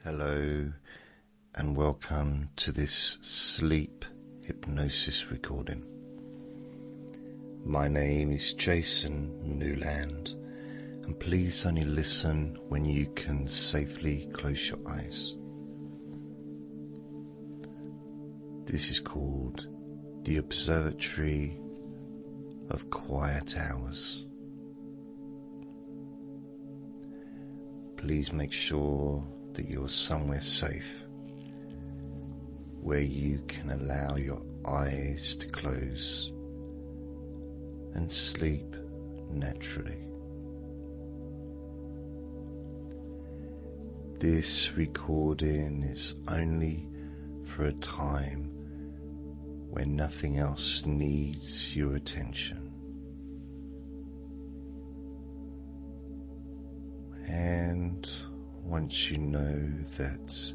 Hello and welcome to this sleep hypnosis recording. My name is Jason Newland, and please only listen when you can safely close your eyes. This is called the Observatory of Quiet Hours. Please make sure that you're somewhere safe where you can allow your eyes to close and sleep naturally. This recording is only for a time when nothing else needs your attention. And once you know that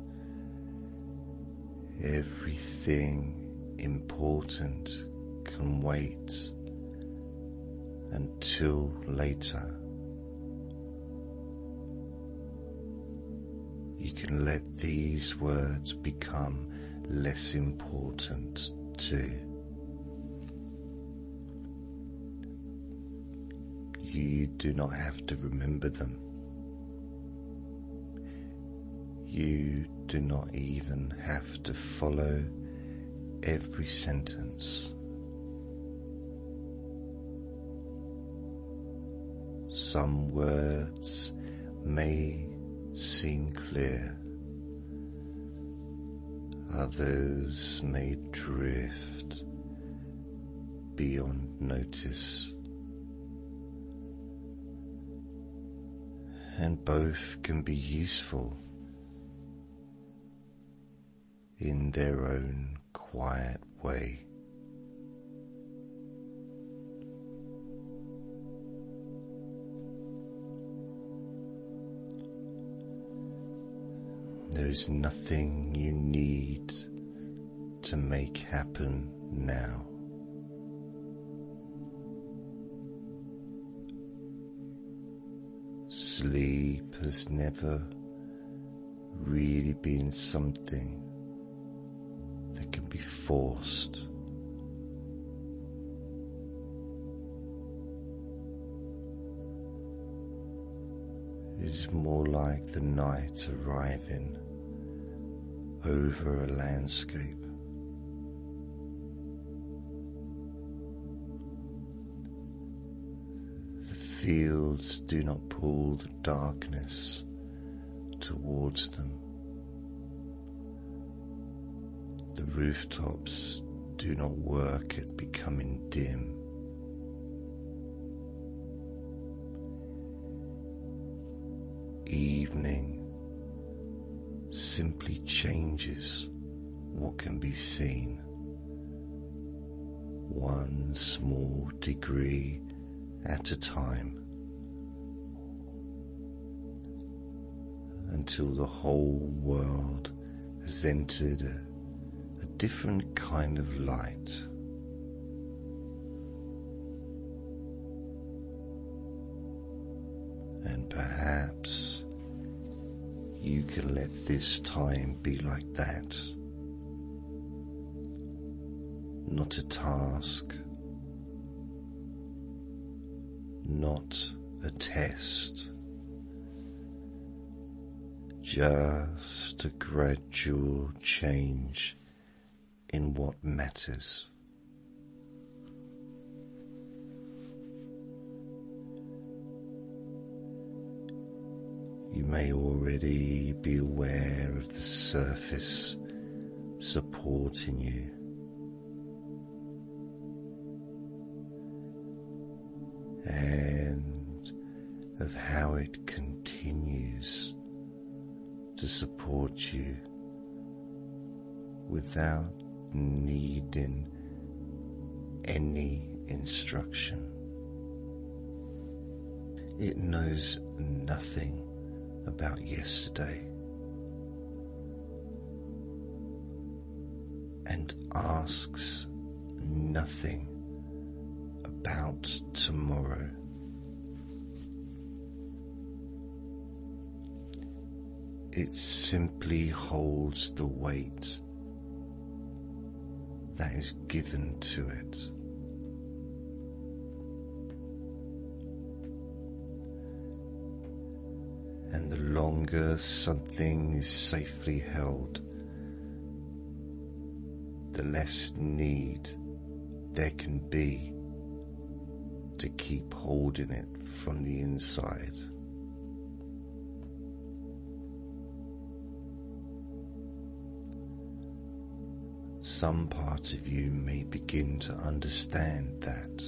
everything important can wait until later, you can let these words become less important too. You do not have to remember them. You do not even have to follow every sentence. Some words may seem clear, others may drift beyond notice, and both can be useful in their own quiet way. There is nothing you need to make happen now. Sleep has never really been something that can be forced. It is more like the night arriving over a landscape. The fields do not pull the darkness towards them. The rooftops do not work at becoming dim. Evening simply changes what can be seen, one small degree at a time, until the whole world has entered a different kind of light. And perhaps you can let this time be like that. Not a task, not a test, just a gradual change in what matters. You may already be aware of the surface supporting you, and of how it continues to support you without needing any instruction. It knows nothing about yesterday and asks nothing about tomorrow. it simply holds the weight that is given to it. And the longer something is safely held, the less need there can be to keep holding it from the inside. Some part of you may begin to understand that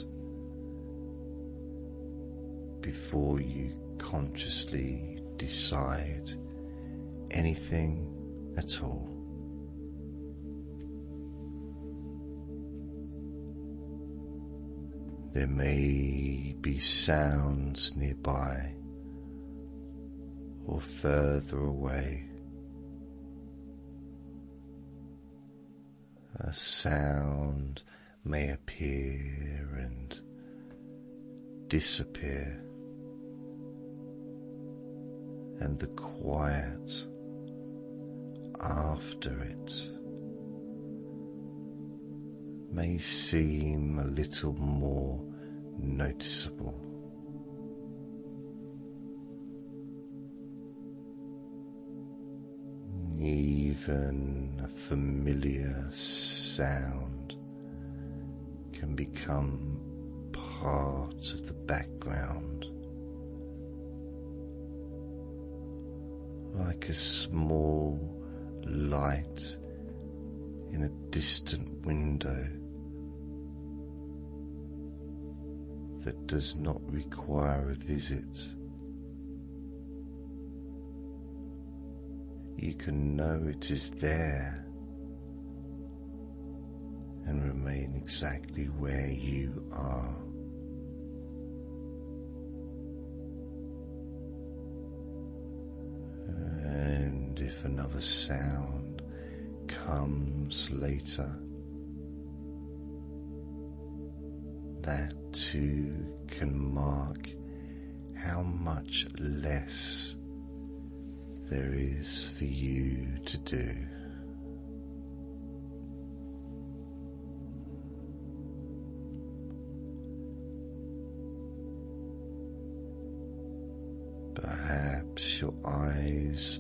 before you consciously decide anything at all. There may be sounds nearby or further away. A sound may appear and disappear, and the quiet after it may seem a little more noticeable. Even a familiar sound can become part of the background, like a small light in a distant window that does not require a visit. You can know it is there and remain exactly where you are. And if another sound comes later, that too can mark how much less there is for you to do. Perhaps your eyes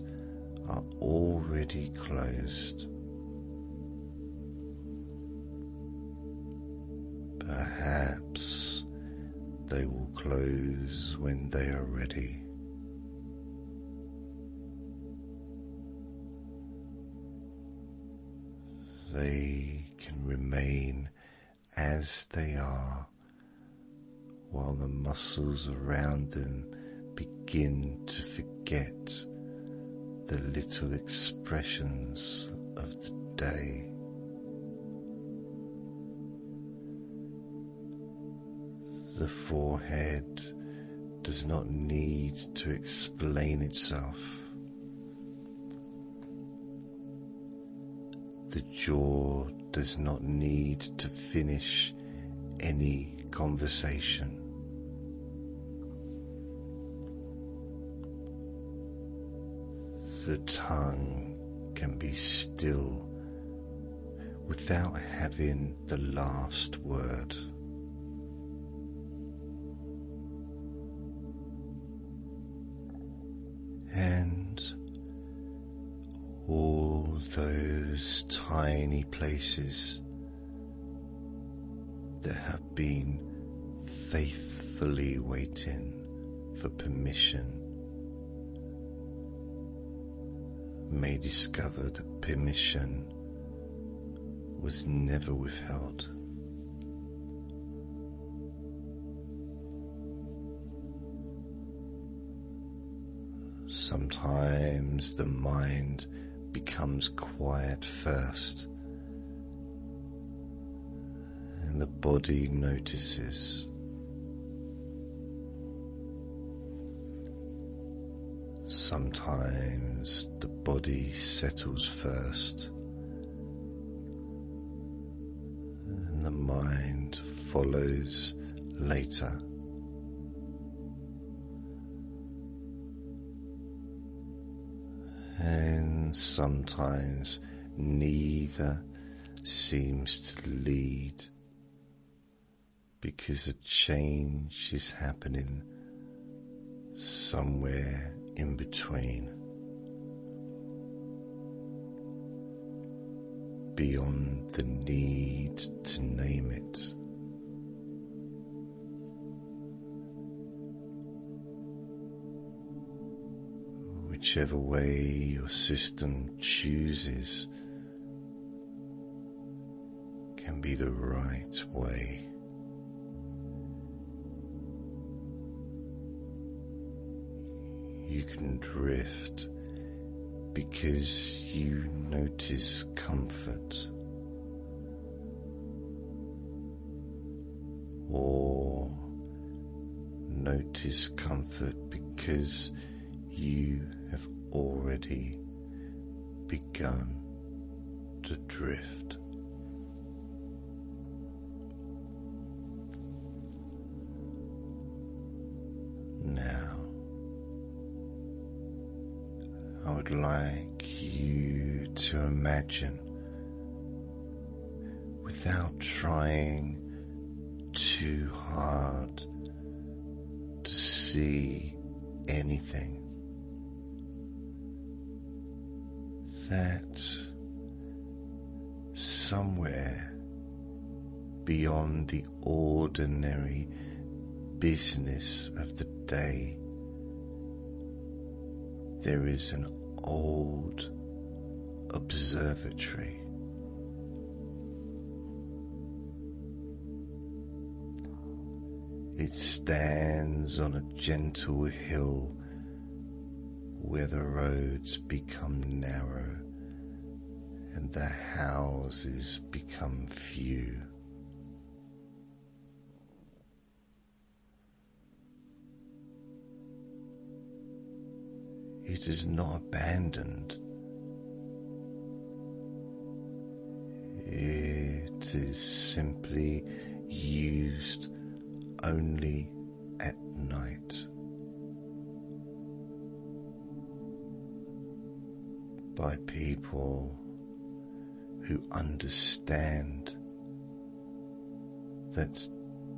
are already closed. Perhaps they will close when they are ready. They can remain as they are while the muscles around them begin to forget the little expressions of the day. The forehead does not need to explain itself. The jaw does not need to finish any conversation. The tongue can be still without having the last word. And all those tiny places that have been faithfully waiting for permission may discover that permission was never withheld. Sometimes the mind becomes quiet first, and the body notices. Sometimes the body settles first, and the mind follows later. and sometimes neither seems to lead, because a change is happening somewhere in between, beyond the need to name it. Whichever way your system chooses can be the right way. You can drift because you notice comfort, or notice comfort because you have already begun to drift. Now, I would like you to imagine, without trying too hard to see anything, that somewhere beyond the ordinary business of the day, there is an old observatory. It stands on a gentle hill where the roads become narrow and the houses become few. It is not abandoned. It is simply used only at night by people who understand that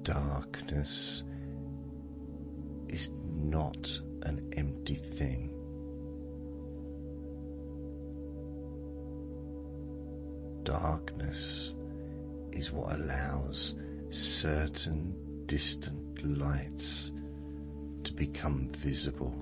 darkness is not an empty thing. Darkness is what allows certain distant lights to become visible.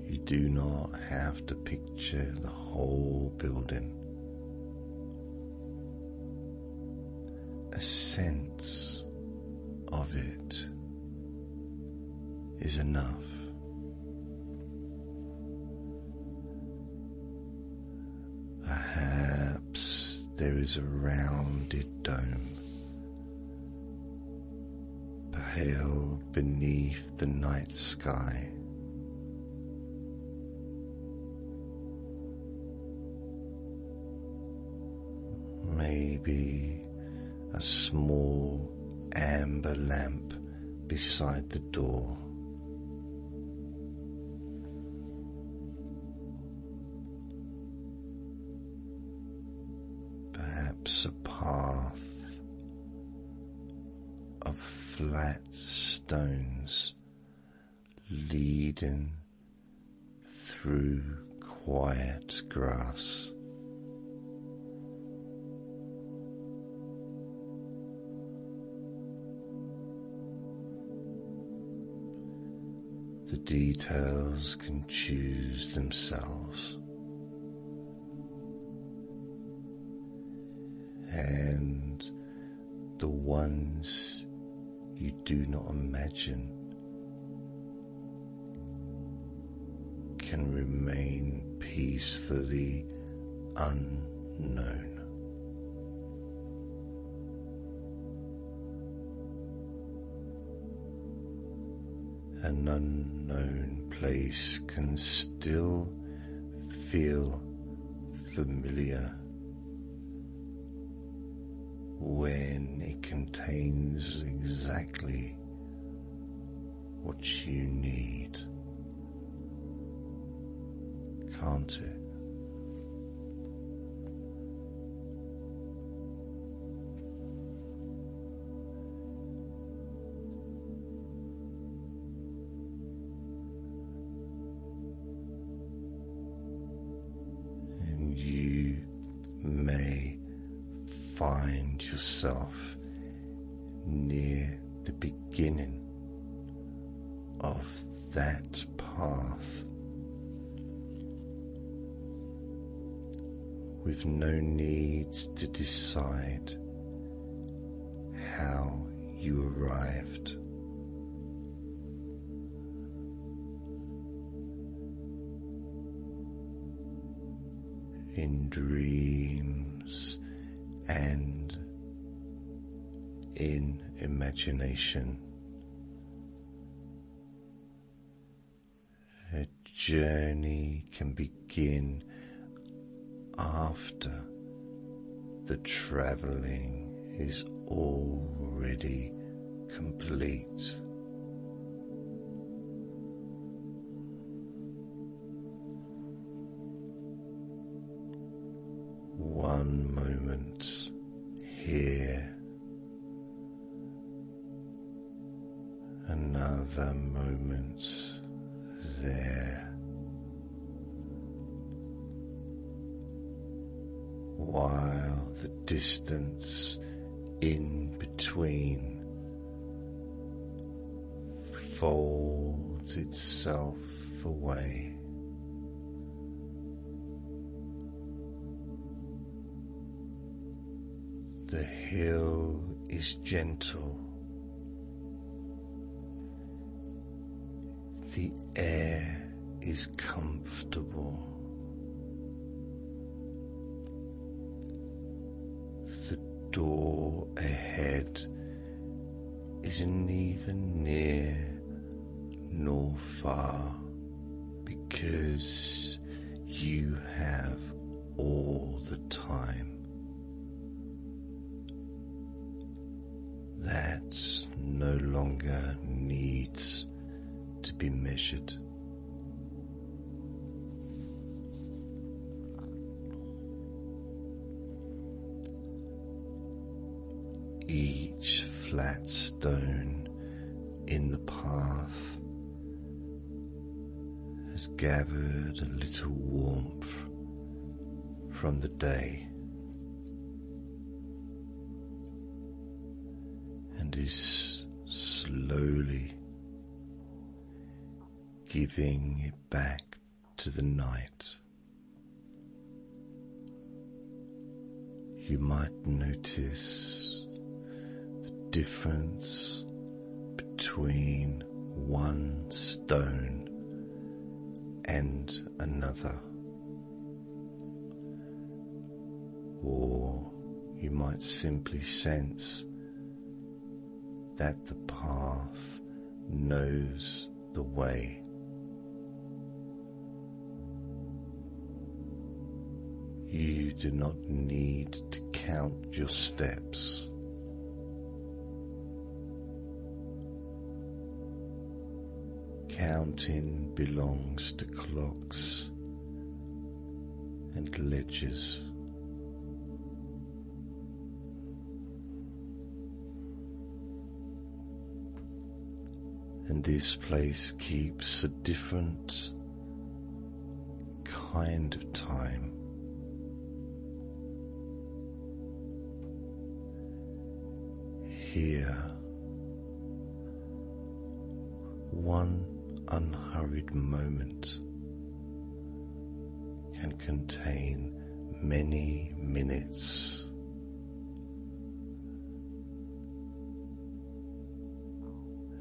You do not have to picture the whole building. A sense of it is enough. Perhaps there is a rounded dome, pale beneath the night sky. Maybe a small amber lamp beside the door. Perhaps a path of flat stones leading through quiet grass. The details can choose themselves, and the ones you do not imagine can remain peacefully unknown. An unknown place can still feel familiar when it contains exactly what you need, can't it? And you may find yourself near the beginning of that path with no need to decide how you arrived. In dreams and in imagination, a journey can begin after the traveling is already complete. One moment here, another moment there, while the distance in between folds itself away. The hill is gentle. The air is comfortable. The door ahead is neither near nor far because you have all the time. That no longer needs to be measured. Each flat stone in the path has gathered a little warmth from the day and is slowly giving it back to the night. You might notice the difference between one stone and another, or you might simply sense that the path knows the way. You do not need to count your steps. Counting belongs to clocks and ledgers. And this place keeps a different kind of time. Here, one unhurried moment can contain many minutes.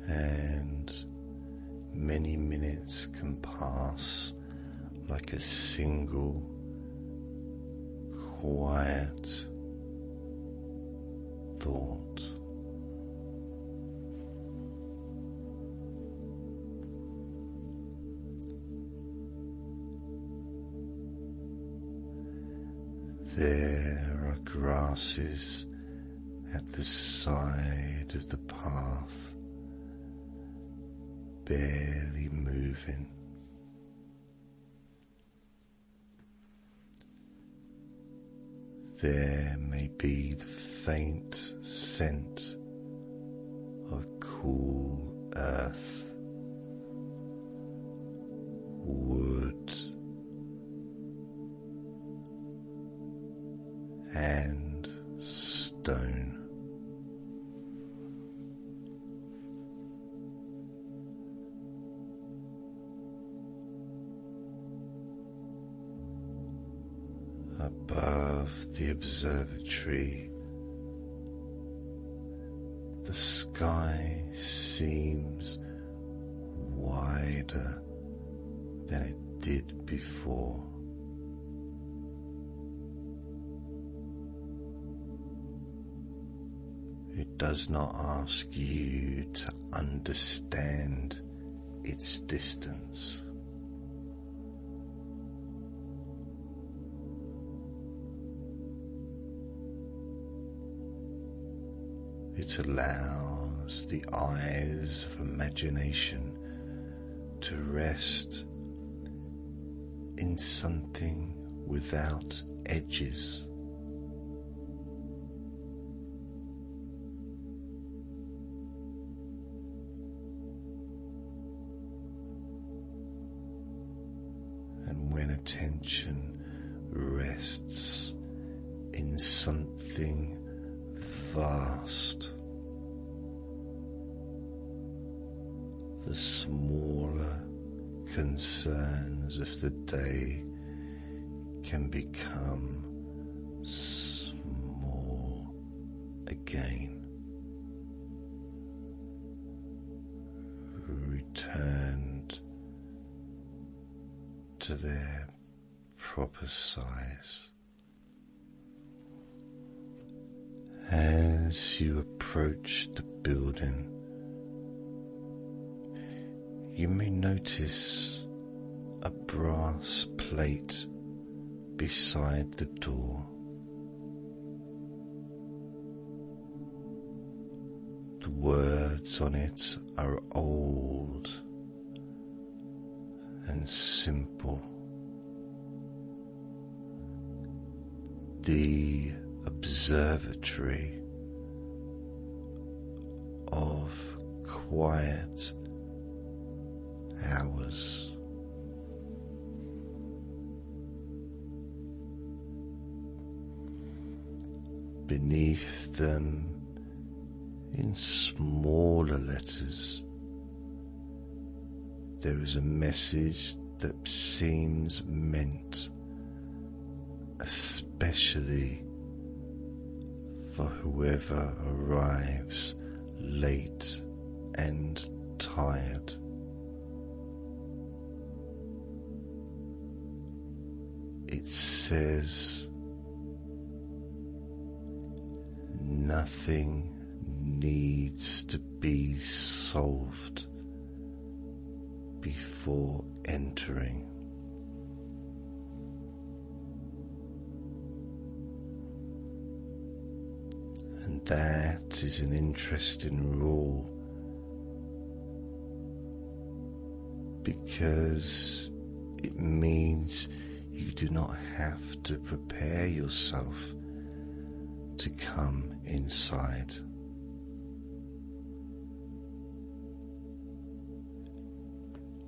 And many minutes can pass like a single quiet thought. There are grasses at the side of the path, barely moving. There may be the faint scent of cool earth, wood, and stone. Above the observatory, the sky seems wider than it did before. It does not ask you to understand its distance. It allows the eyes of imagination to rest in something without edges. And when attention rests in something vast, the smaller concerns of the day can become small again, returned to their proper size. As you approach the building, you may notice a brass plate beside the door. The words on it are old and simple. The Observatory of Quiet Hours. Beneath them, in smaller letters, there is a message that seems meant especially for whoever arrives late and tired. It says, nothing needs to be solved before entering. And that is an interesting rule, because it means you do not have to prepare yourself to come inside.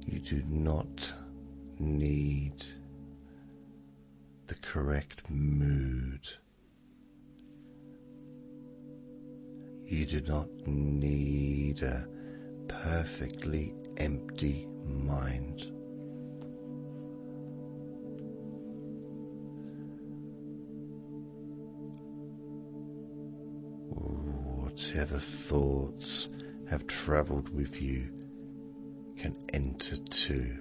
You do not need the correct mood. You do not need a perfectly empty mind. Whatever thoughts have travelled with you can enter too.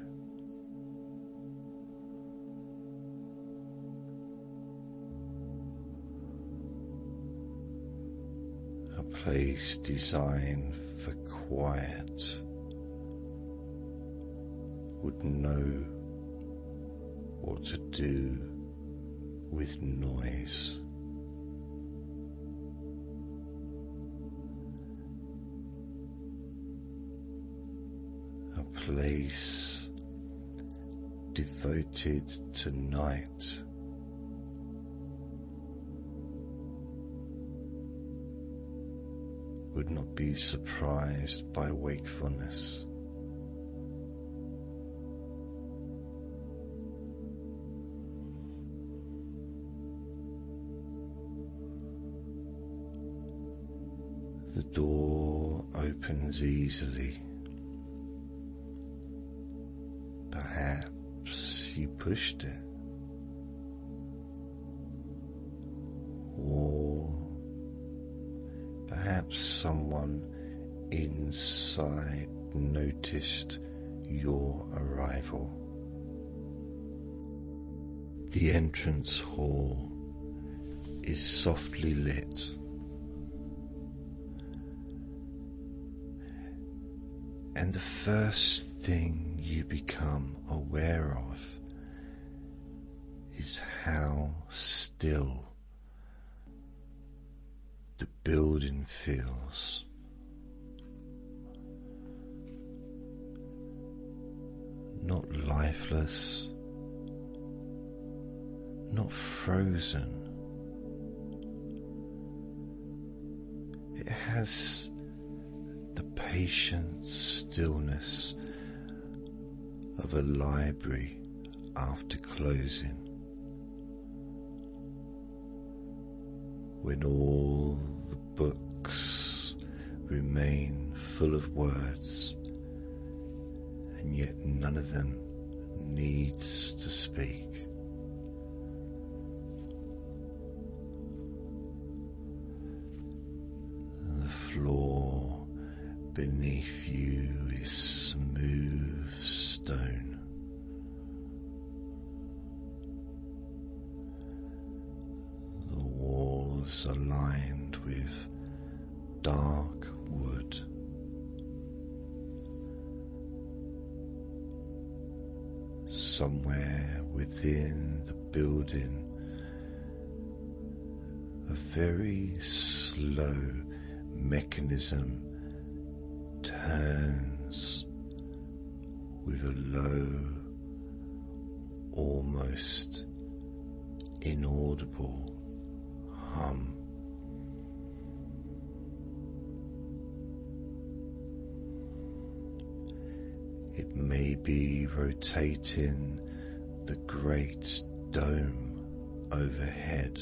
A place designed for quiet would know what to do with noise. A place devoted to night. Would not be surprised by wakefulness. The door opens easily. Perhaps you pushed it, or perhaps someone inside noticed your arrival. The entrance hall is softly lit. And the first thing you become aware of is how still the building feels. Not lifeless, not frozen. It has the patient stillness of a library after closing, when all the books remain full of words, and yet none of them needs to speak. The floor beneath you is smooth stone. The walls are lined with dark wood. Somewhere within the building, a very slow mechanism turns with a low, almost inaudible hum. It may be rotating the great dome overhead.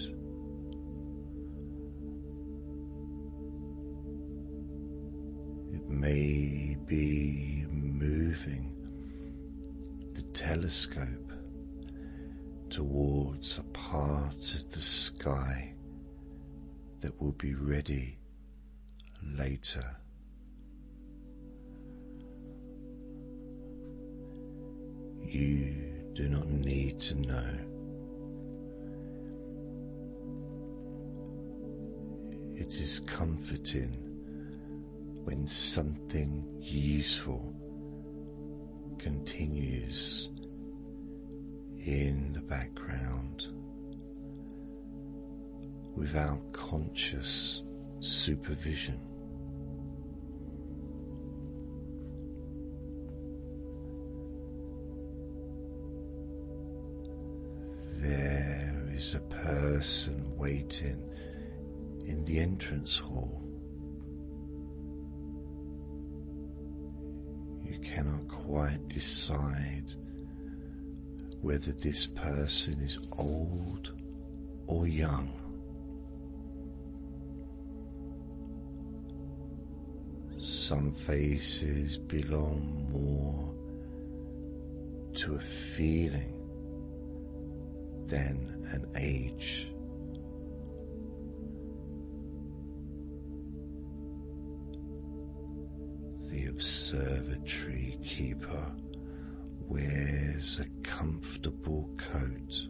It may be moving the telescope towards a part of the sky that will be ready later. You do not need to know. It is comforting when something useful continues in the background without conscious supervision. There is a person waiting in the entrance hall. You cannot quite decide whether this person is old or young. Some faces belong more to a feeling than an age. The observatory keeper wears a comfortable coat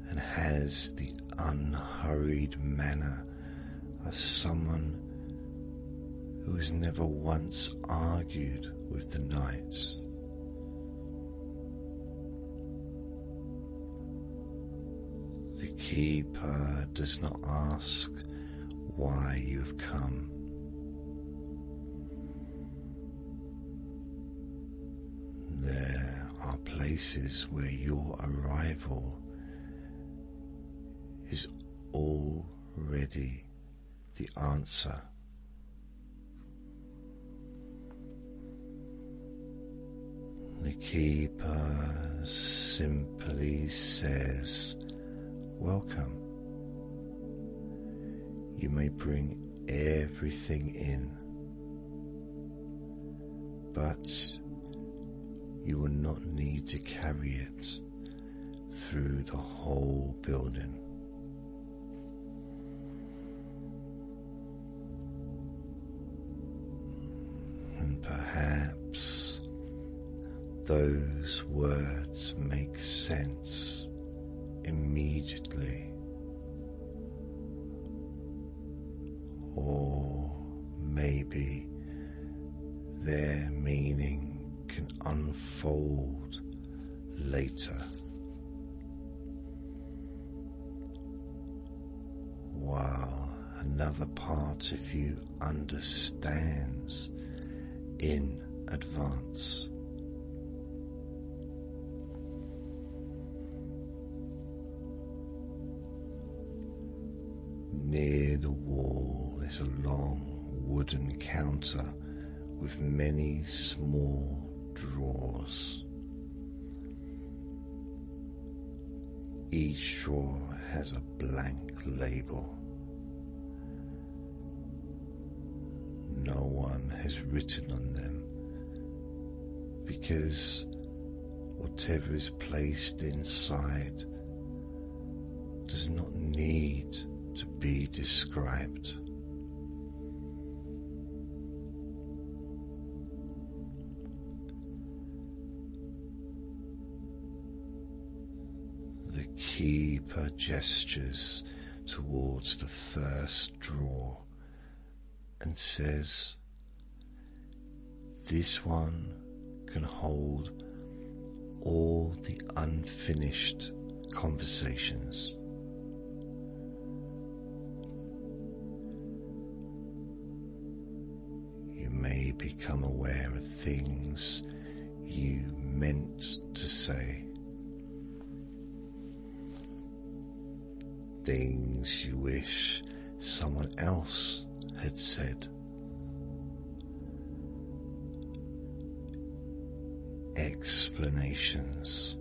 and has the unhurried manner of someone who has never once argued with the night. The keeper does not ask why you have come. There are places where your arrival is already the answer. The keeper simply says, "Welcome." You may bring everything in, but you will not need to carry it through the whole building. And perhaps those words make sense immediately, or maybe their meaning can unfold later, while another part of you understands in advance. Near the wall is a long wooden counter with many small drawers. Each drawer has a blank label. No one has written on them because whatever is placed inside does not need to be described. The keeper gestures towards the first drawer and says, "This one can hold all the unfinished conversations." You may become aware of things you meant to say, things you wish someone else had said, explanations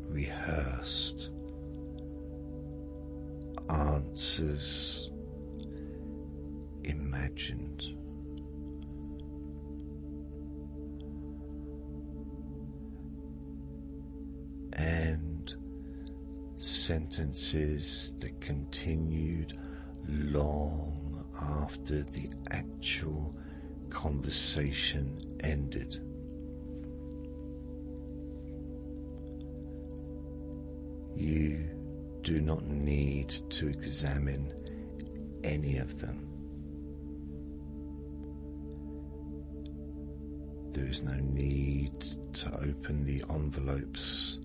rehearsed, answers imagined. And sentences that continued long after the actual conversation ended. You do not need to examine any of them. There is no need to open the envelopes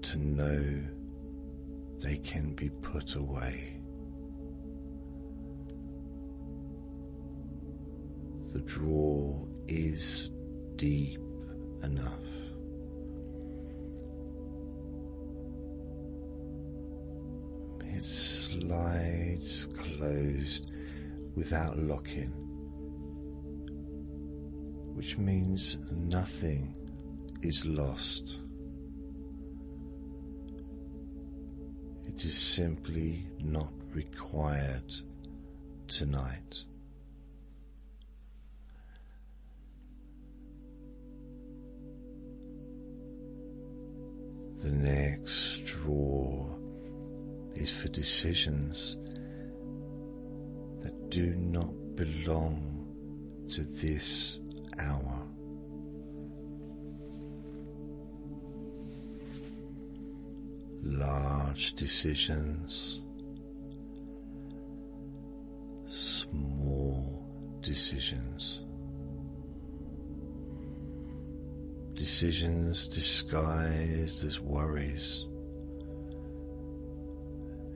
to know they can be put away. The drawer is deep enough. It slides closed without locking, which means nothing is lost. It is simply not required tonight. The next drawer is for decisions that do not belong to this hour. Large decisions, small decisions, decisions disguised as worries,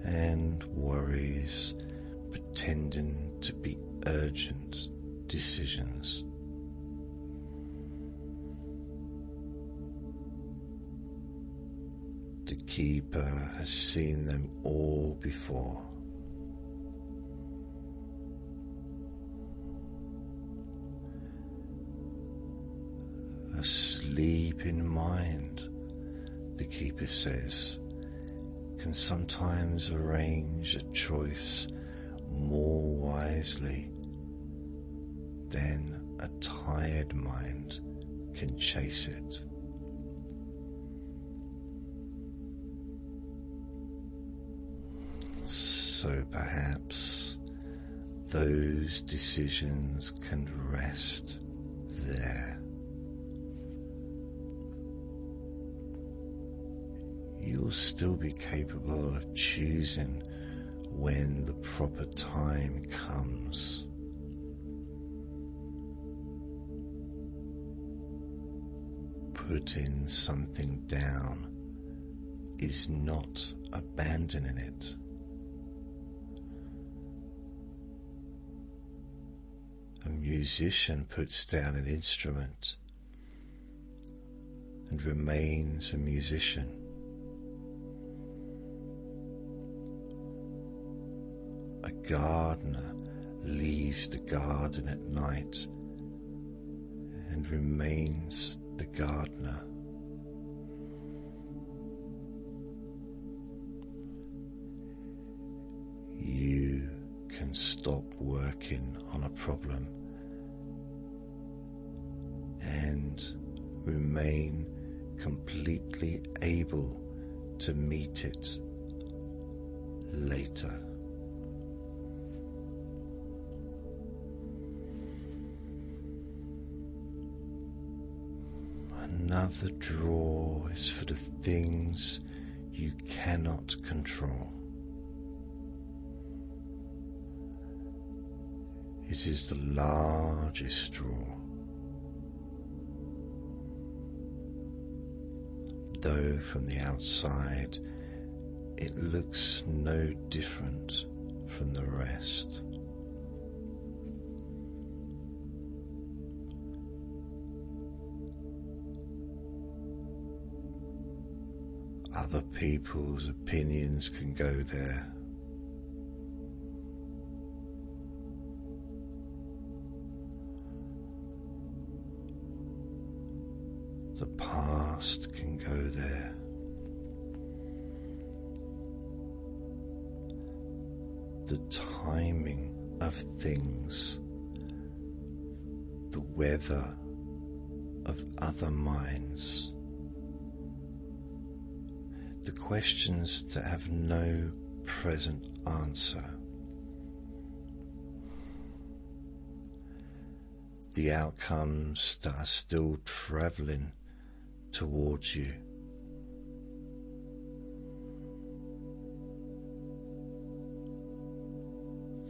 and worries pretending to be urgent decisions. The keeper has seen them all before. A sleeping mind, the keeper says, can sometimes arrange a choice more wisely than a tired mind can chase it. So perhaps those decisions can rest there. You'll still be capable of choosing when the proper time comes. Putting something down is not abandoning it. A musician puts down an instrument and remains a musician. A gardener leaves the garden at night and remains the gardener. You can stop working on a problem and remain completely able to meet it later. Another drawer is for the things you cannot control. It is the largest drawer. Though from the outside it looks no different from the rest. Other people's opinions can go there. The past can go there. The timing of things, the weather of other minds, the questions that have no present answer, the outcomes that are still travelling towards you.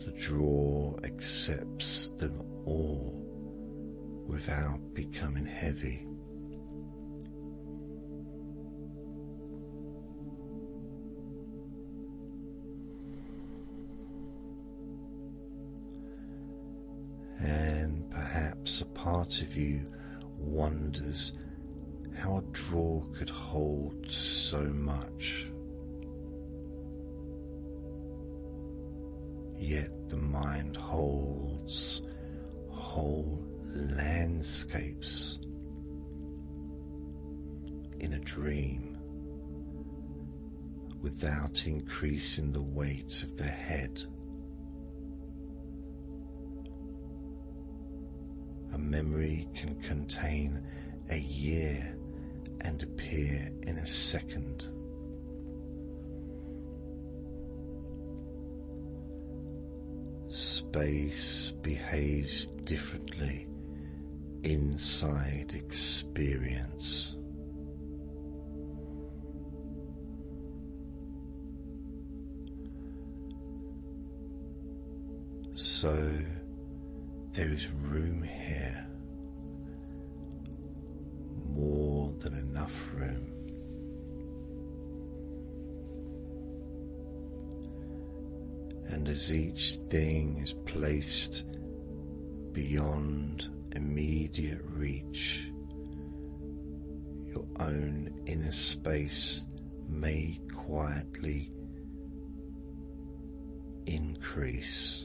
The drawer accepts them all without becoming heavy. And perhaps a part of you wonders how a drawer could hold so much. Yet the mind holds whole landscapes in a dream without increasing the weight of the head. A memory can contain a year and appear in a second. Space behaves differently inside experience. So there is room here, more than enough room. And as each thing is placed beyond immediate reach, your own inner space may quietly increase.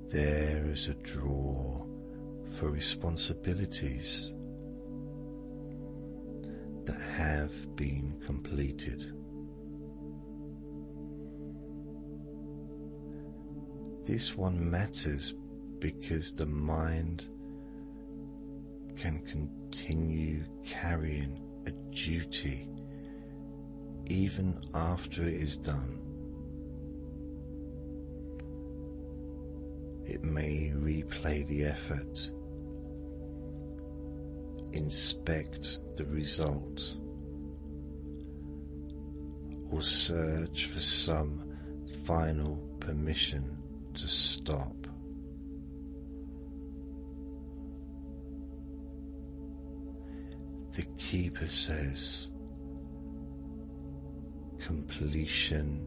There is a draw for responsibilities that have been completed. This one matters because the mind can continue carrying a duty even after it is done. It may replay the effort, inspect the result, or search for some final permission to stop. The keeper says, completion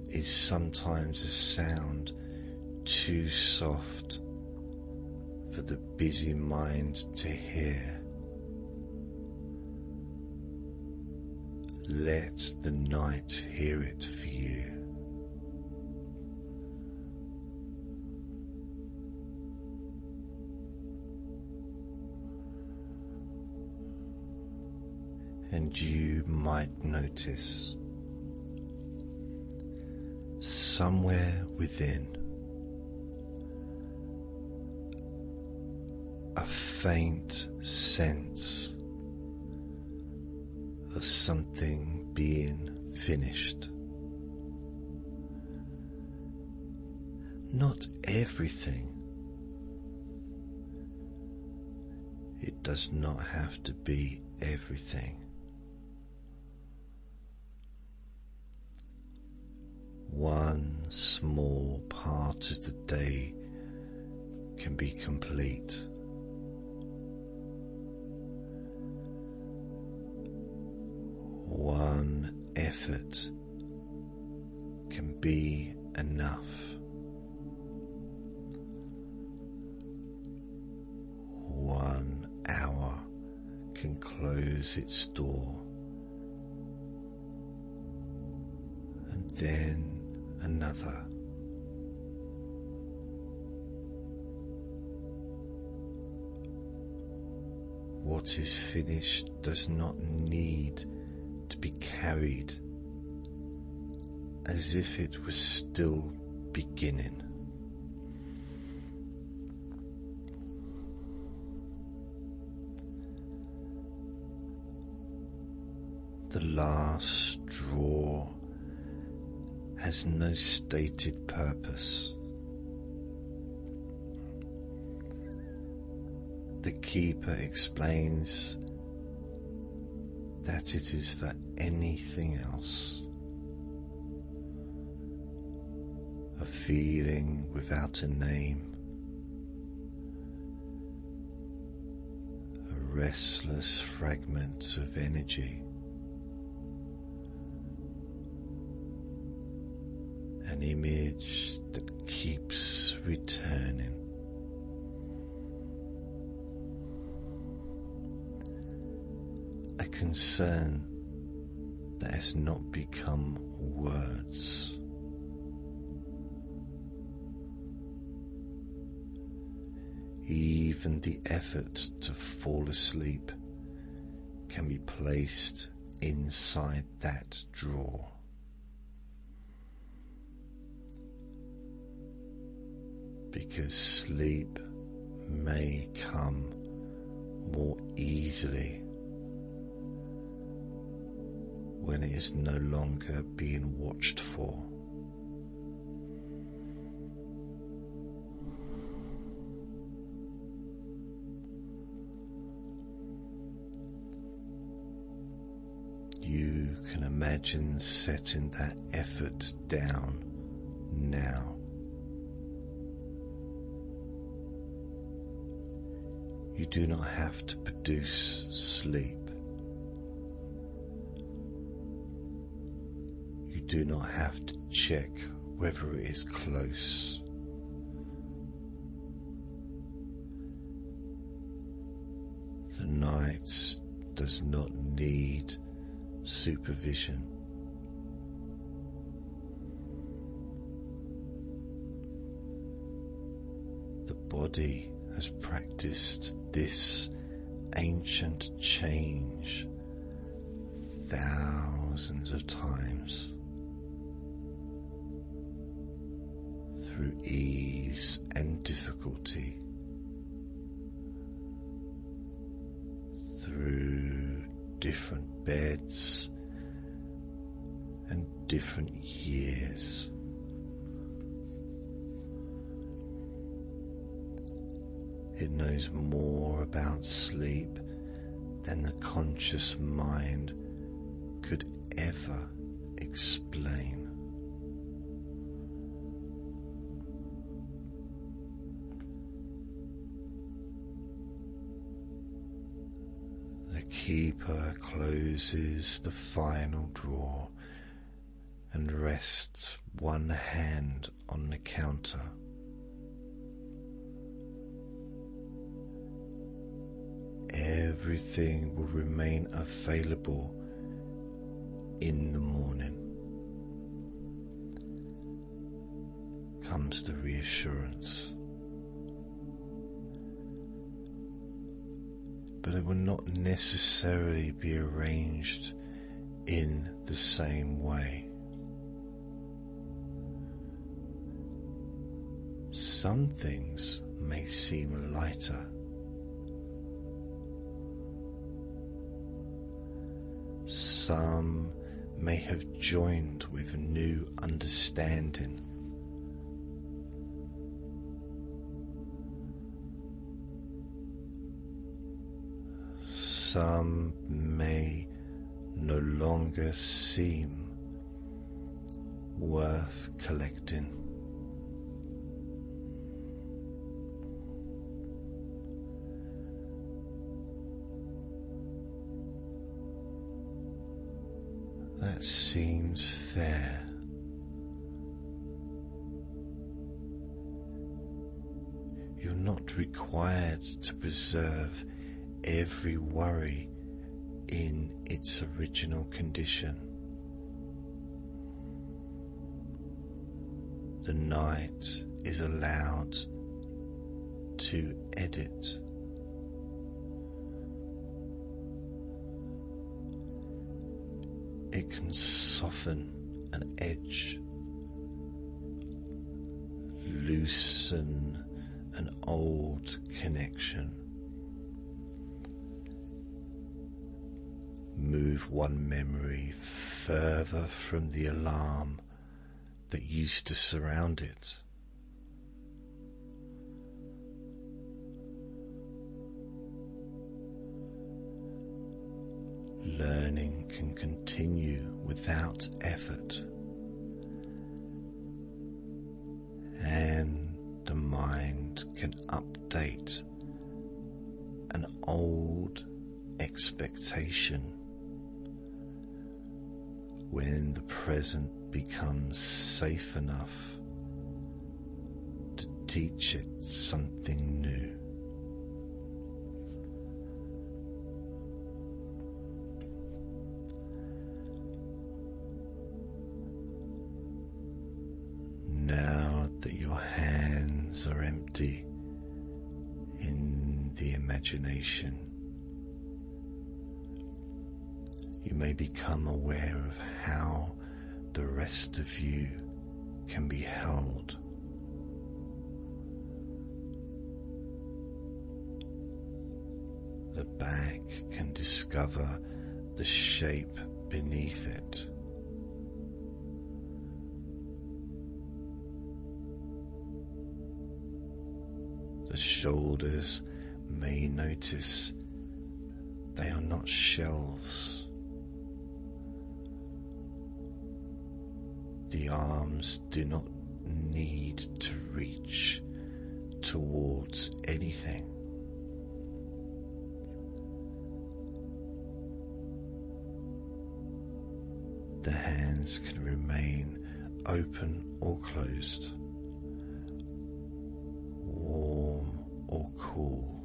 is sometimes a sound too soft for the busy mind to hear. Let the night hear it for you. And you might notice somewhere within a faint sense of something being finished. Not everything. It does not have to be everything. One small part of the day can be complete. One effort can be enough. One hour can close its door, and then another. What is finished does not need to be carried as if it was still beginning. The last drawer has no stated purpose. The keeper explains that it is for anything else. A feeling without a name, a restless fragment of energy, an image that keeps returning. A concern that has not become words. Even the effort to fall asleep can be placed inside that drawer. Because sleep may come more easily when it is no longer being watched for. You can imagine setting that effort down now. You do not have to produce sleep. You do not have to check whether it is close. The night does not need supervision. The body has practiced this ancient change thousands of times through ease and difficulty, through different beds and different years. It knows more about sleep than the conscious mind could ever explain. The keeper closes the final drawer and rests one hand on the counter. Everything will remain available in the morning. Comes the reassurance. But it will not necessarily be arranged in the same way. Some things may seem lighter. Some may have joined with a new understanding. Some may no longer seem worth collecting. That seems fair. You're not required to preserve every worry in its original condition. The night is allowed to edit. It can soften an edge, loosen an old connection, move one memory further from the alarm that used to surround it. Learning can continue without effort, and the mind can update an old expectation when the present becomes safe enough to teach it something new. Now that your hands are empty in the imagination, you may become aware of how the rest of you can be held. The back can discover the shape beneath it. The shoulders may notice they are not shelves. The arms do not need to reach towards anything. blinds can remain open or closed, warm or cool.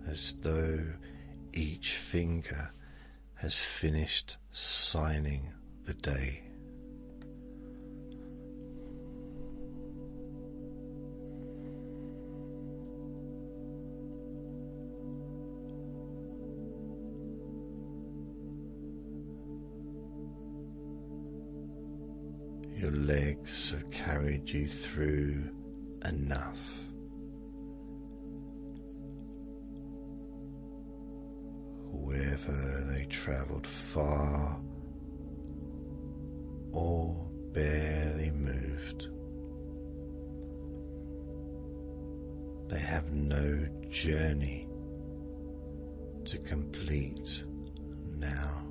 As though each finger has finished signing the day. Your legs have carried you through enough. Whether they travelled far or barely moved, they have no journey to complete now.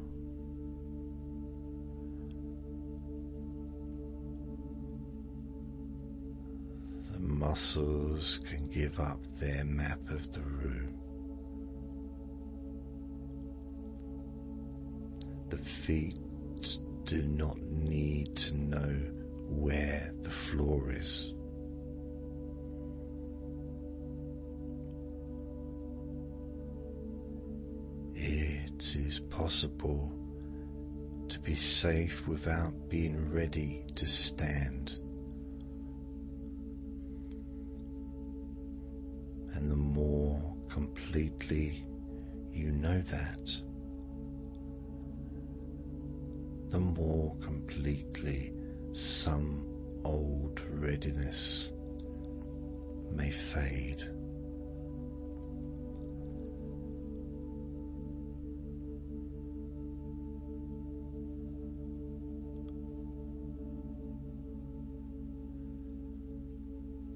The muscles can give up their map of the room. The feet do not need to know where the floor is. It is possible to be safe without being ready to stand. And the more completely you know that, the more completely some old readiness may fade.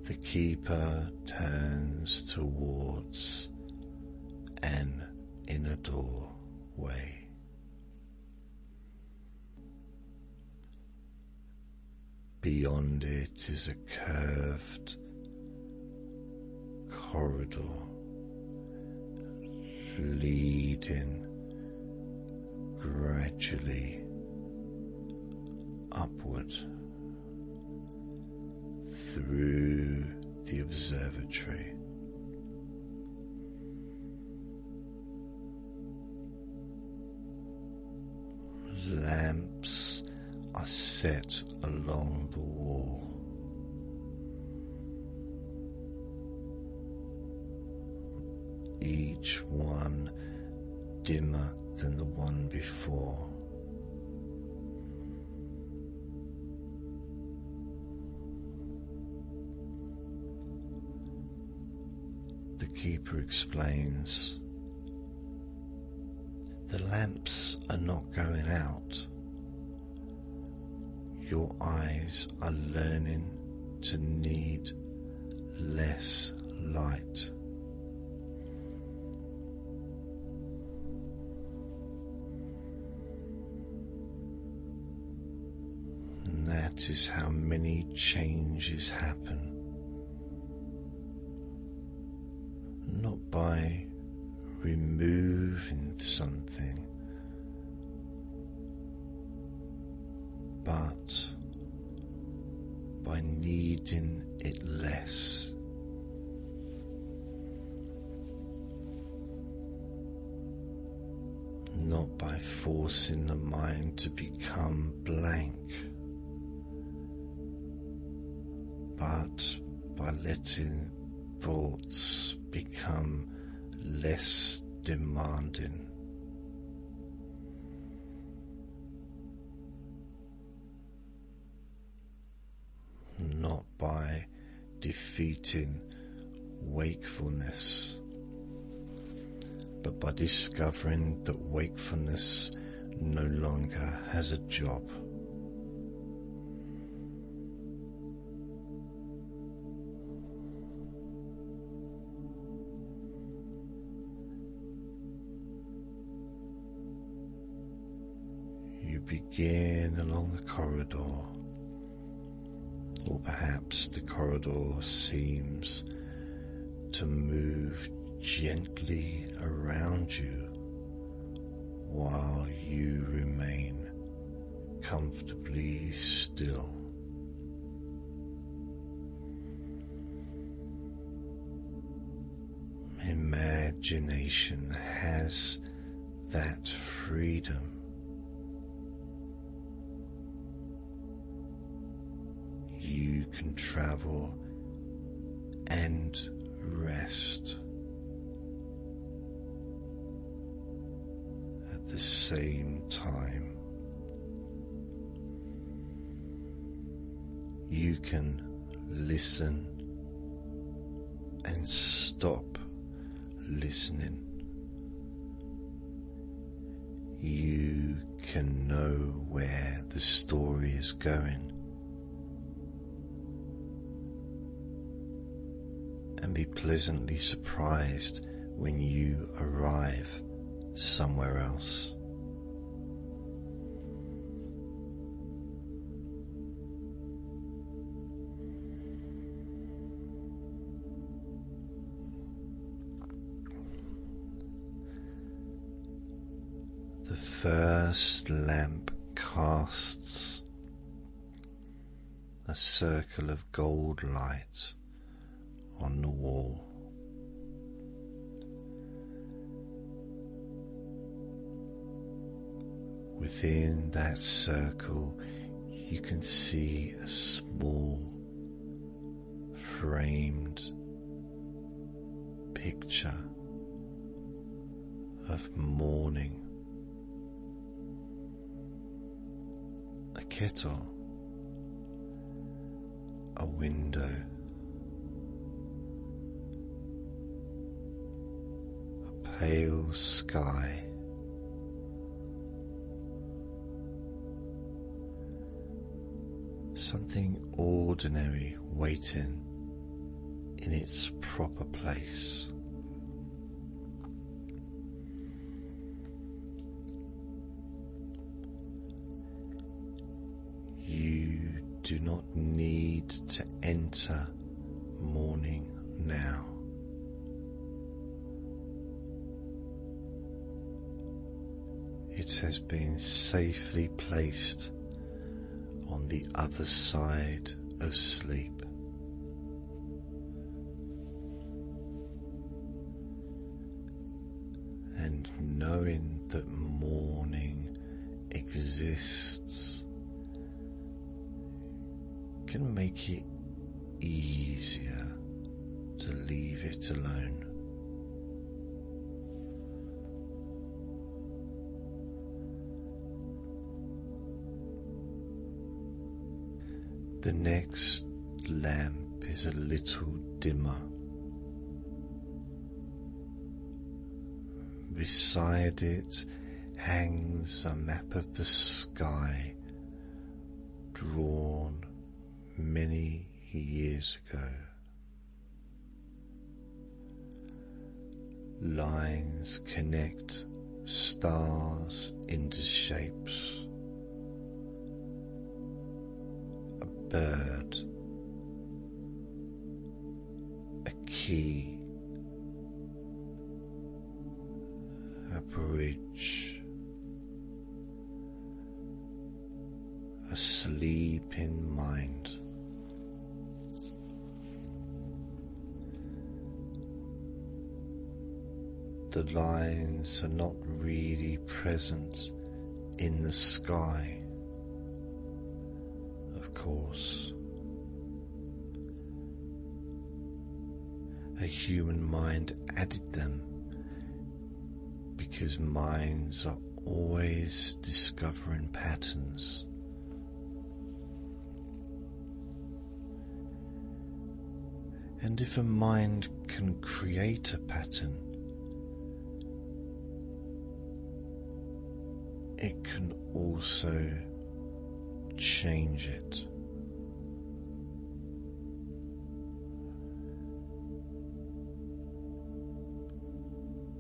The keeper turns towards an inner doorway. Beyond it is a curved corridor leading gradually upward through the observatory. Lamps are set along the wall. Each one dimmer than the one before. The keeper explains, the lamps are not going out. Your eyes are learning to need less light. And that is how many changes happen. Not by removing something, but by needing it less. Not by forcing the mind to become blank, but by letting thoughts become less demanding. Not by defeating wakefulness, but by discovering that wakefulness no longer has a job. You begin along the corridor, or perhaps the corridor seems to move gently around you while you remain comfortably still. Imagination has that freedom. You can travel and rest at the same time. You can listen and stop listening. You can know where the story is going and be pleasantly surprised when you arrive somewhere else. The first lamp casts a circle of gold light on the wall. Within that circle, you can see a small framed picture of morning. A kettle, a window, a pale sky, something ordinary waiting in its proper place. You do not need to enter morning now. It has been safely placed on the other side of sleep. And knowing that morning exists can make it easier to leave it alone. The next lamp is a little dimmer. Beside it hangs a map of the sky drawn many years ago. Lines connect stars into shapes. A bird, a key, a bridge, a sleeping mind. The lines are not really present in the sky, of course. A human mind added them because minds are always discovering patterns. And if a mind can create a pattern, it can also change it.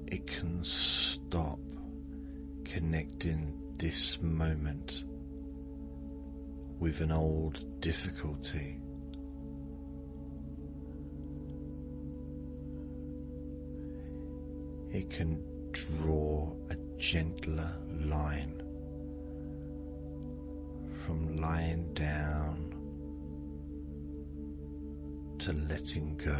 It can stop connecting this moment with an old difficulty. it can draw a gentler line from lying down to letting go.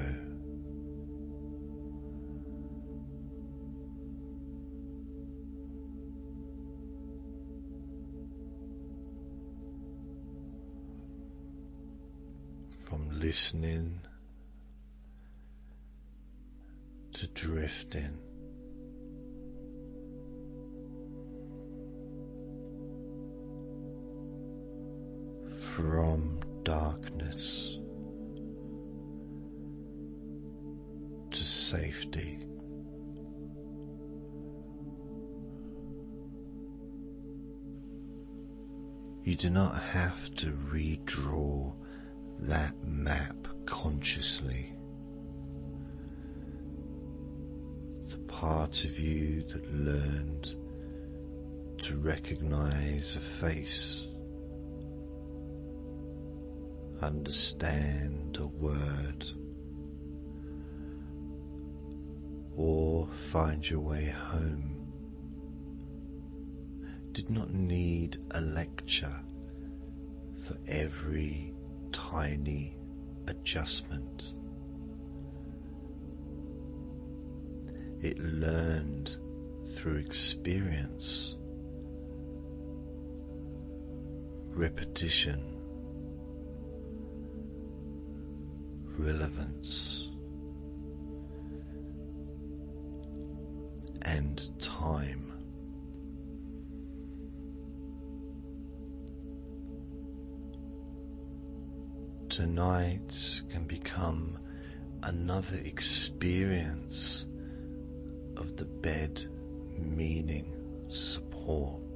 From listening to drifting. From darkness to safety. You do not have to redraw that map consciously. The part of you that learned to recognize a face, understand a word, or find your way home did not need a lecture for every tiny adjustment. It learned through experience, repetition, relevance, and time. Tonight can become another experience of the bed meaning support,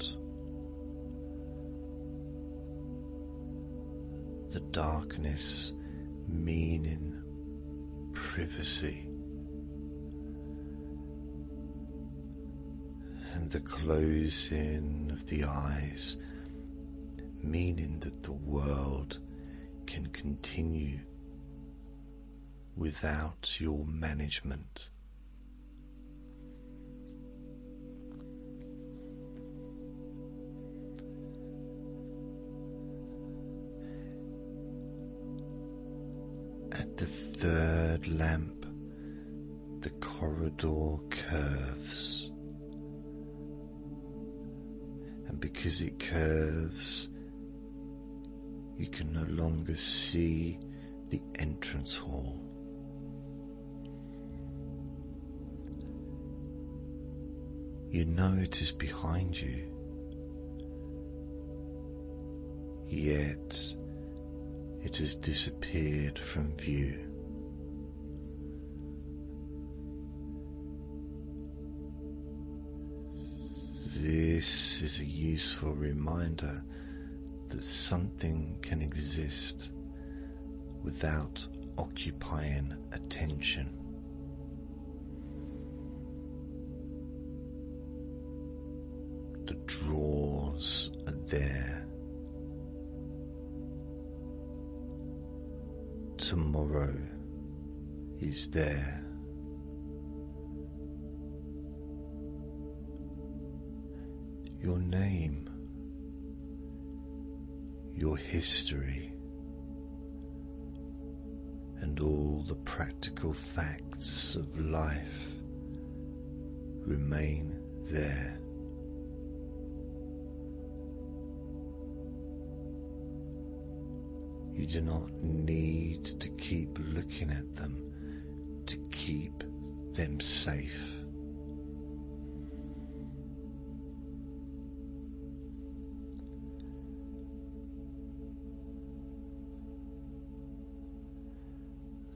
the darkness meaning privacy, and the closing of the eyes meaning that the world can continue without your management. At the third lamp, the corridor curves, and because it curves, you can no longer see the entrance hall. You know it is behind you, yet it has disappeared from view. This is a useful reminder that something can exist without occupying attention. The drawers are there. Tomorrow is there. Your name, your history, and all the practical facts of life remain there. You do not need to keep looking at them to keep them safe.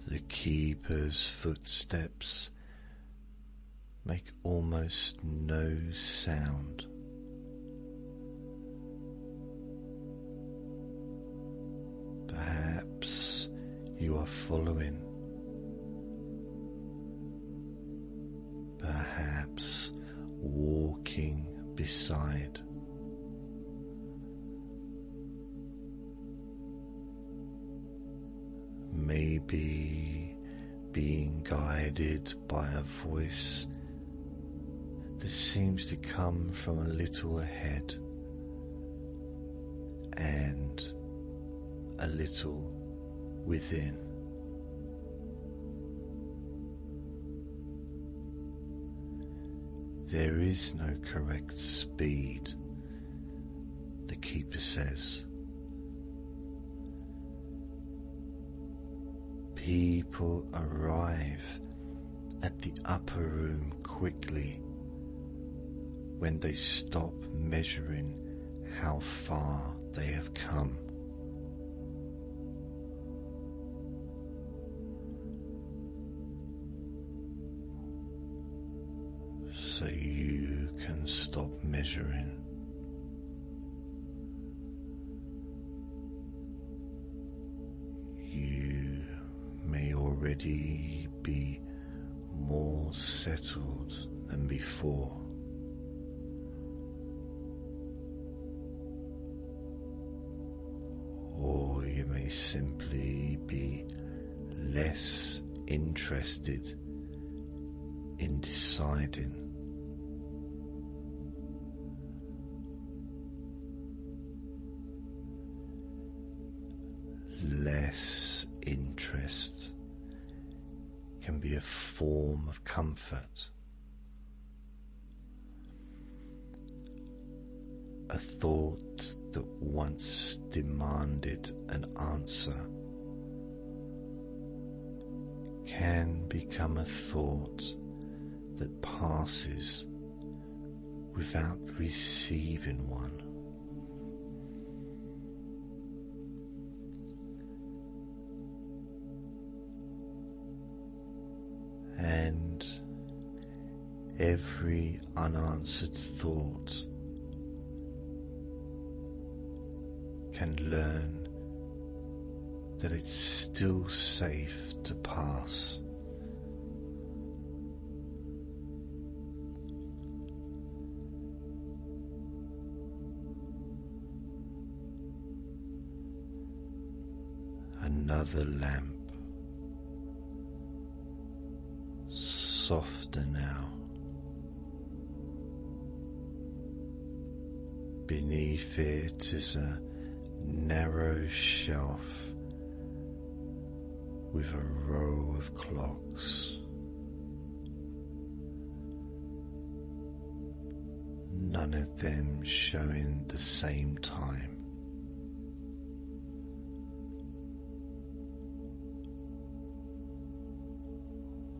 The keeper's footsteps make almost no sound. Perhaps you are following. Perhaps walking beside. Maybe being guided by a voice that seems to come from a little ahead and a little within. There is no correct speed, the keeper says. People arrive at the upper room quickly when they stop measuring how far they have come. So you can stop measuring. You may already be more settled than before. Or you may simply be less interested in deciding. Less interest can be a form of comfort. A thought that once demanded an answer can become a thought that passes without receiving one. And every unanswered thought can learn that it's still safe to pass. Another lamp, softer now. Beneath it is a narrow shelf with a row of clocks. None of them showing the same time.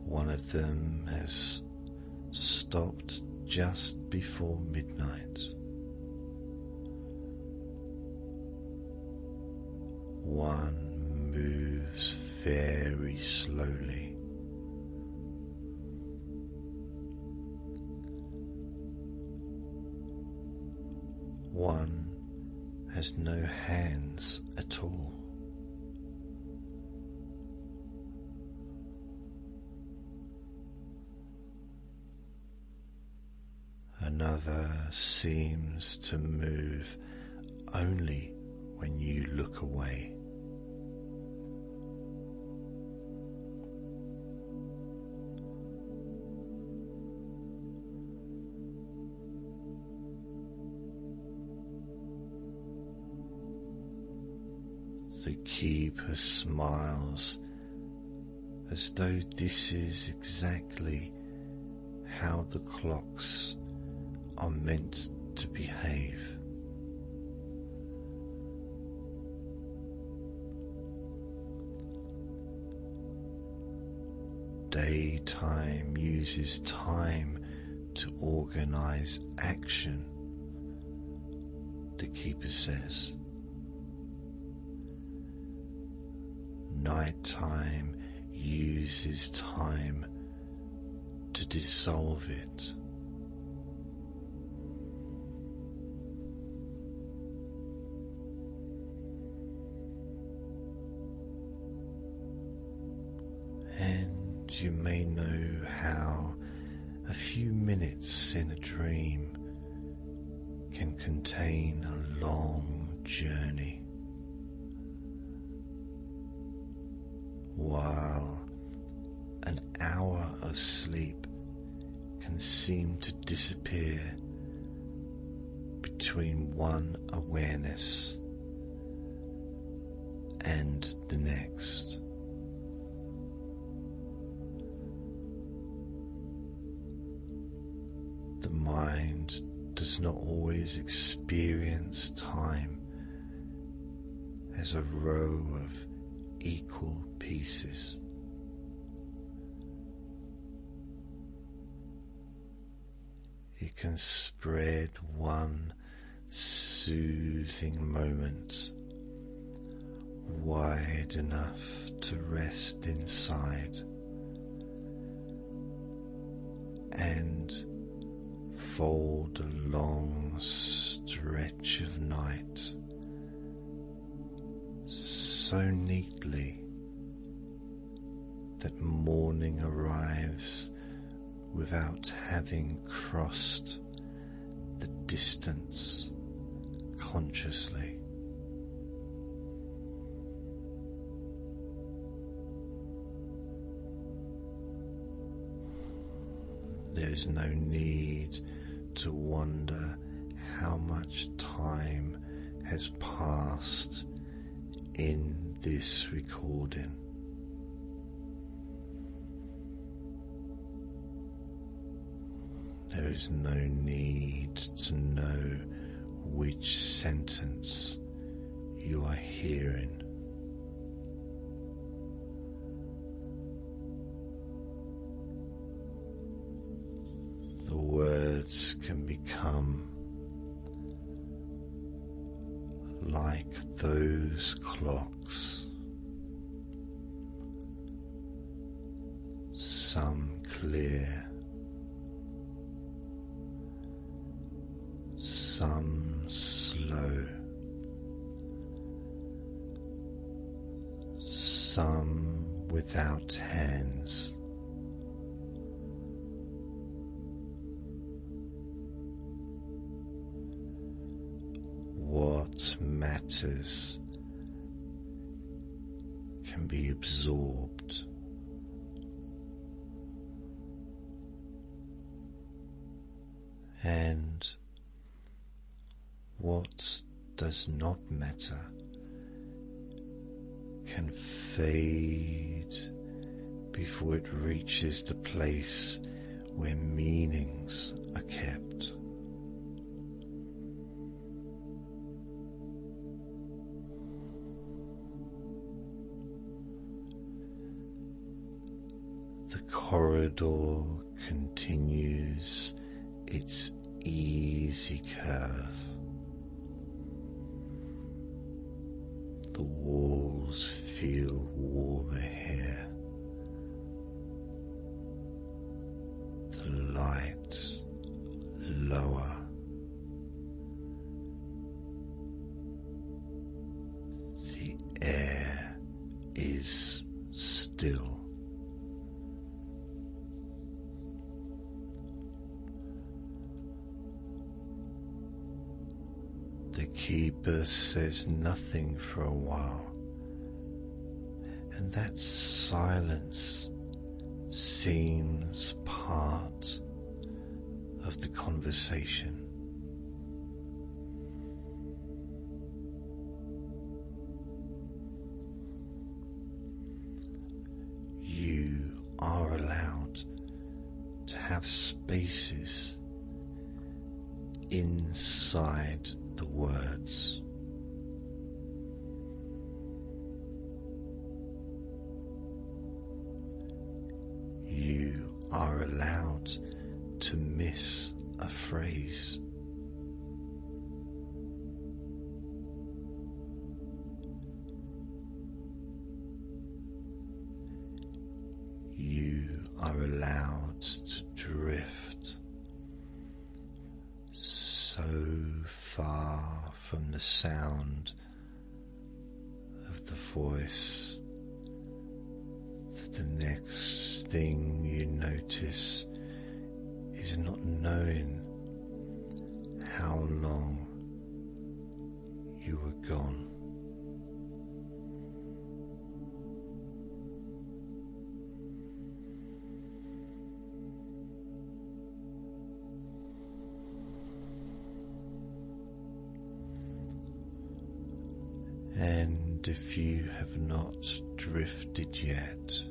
One of them has stopped just before midnight. One moves very slowly. One has no hands at all. Another seems to move only when you look away. The keeper smiles as though this is exactly how the clocks are meant to behave. Daytime uses time to organize action, the keeper says. Nighttime uses time to dissolve it. And you may know how a few minutes in a dream can contain a long journey, while an hour of sleep can seem to disappear between one awareness and the next. The mind does not always experience time as a row of equal pieces. It can spread one soothing moment wide enough to rest inside and fold a long stretch of night so neatly that morning arrives without having crossed the distance consciously. There is no need to wonder how much time has passed in this recording. There is no need to know which sentence you are hearing. The words can become like those clocks, some clear, some slow, some without hands. What matters can be absorbed, and what does not matter can fade before it reaches the place where meanings are kept. The corridor continues its easy curve. The walls feel warmer here. The light lower. The air is still. The keeper says nothing for a while, and that silence seems part of the conversation. You are allowed to have spaces inside the words. You are allowed to miss a phrase. You are allowed to drift so far from the sound of the voice that the next thing you notice is not knowing how long you were gone. And if you have not drifted yet,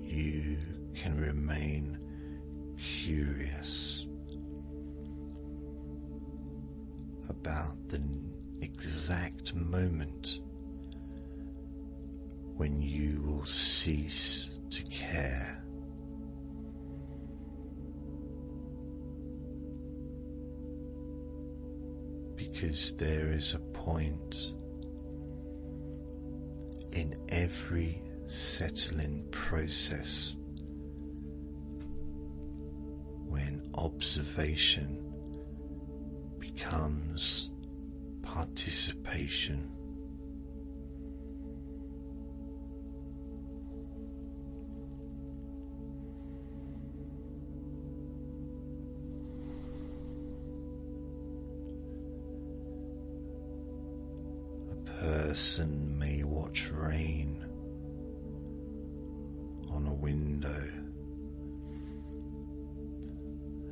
you can remain curious about the exact moment when you will cease to care. Because there is a point in every settling process when observation becomes participation. Person may watch rain on a window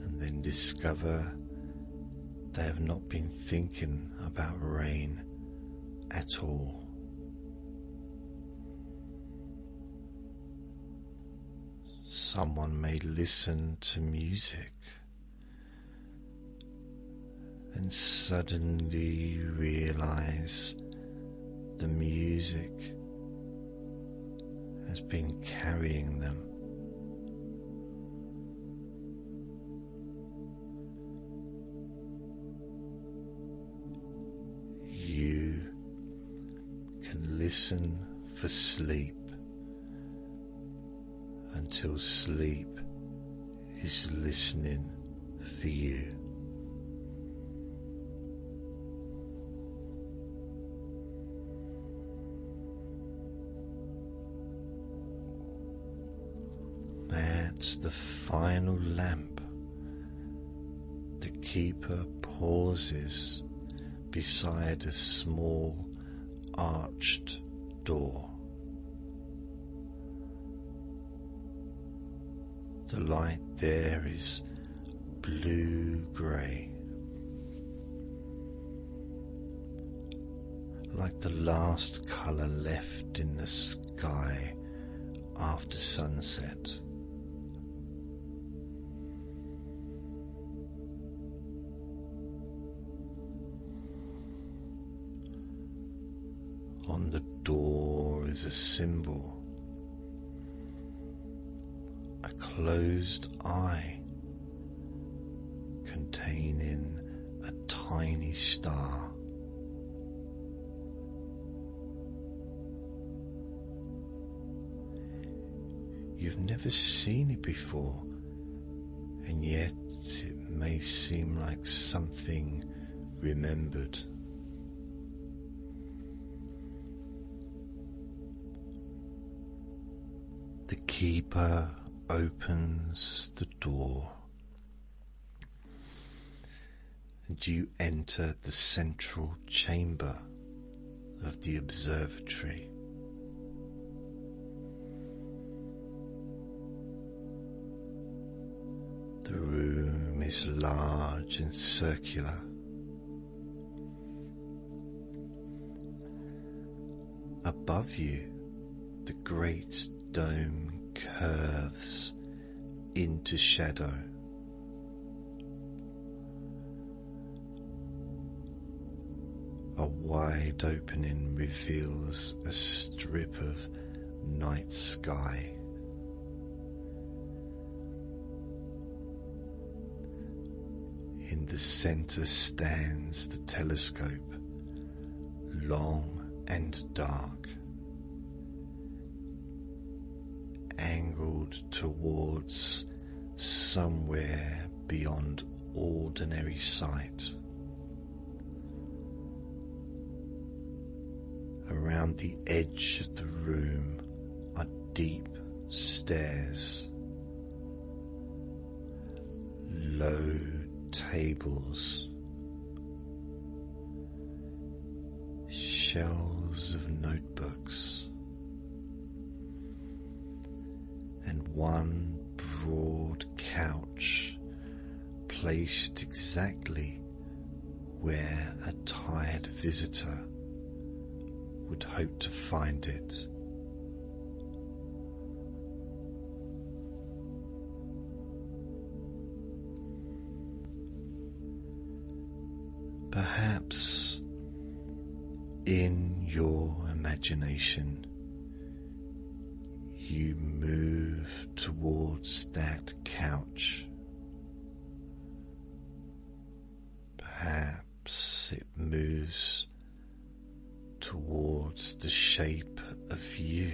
and then discover they have not been thinking about rain at all. Someone may listen to music and suddenly realize the music has been carrying them. You can listen for sleep until sleep is listening for you. At the final lamp, the keeper pauses beside a small arched door. The light there is blue-grey, like the last colour left in the sky after sunset. On the door is a symbol, a closed eye containing a tiny star. You've never seen it before, and yet it may seem like something remembered. The keeper opens the door and you enter the central chamber of the observatory. The room is large and circular. Above you, the great dome curves into shadow. A wide opening reveals a strip of night sky. In the center stands the telescope, long and dark, angled towards somewhere beyond ordinary sight. Around the edge of the room are deep stairs, low tables, shelves of notebooks, and one broad couch placed exactly where a tired visitor would hope to find it. Perhaps in your imagination you move towards that couch. Perhaps it moves towards the shape of you.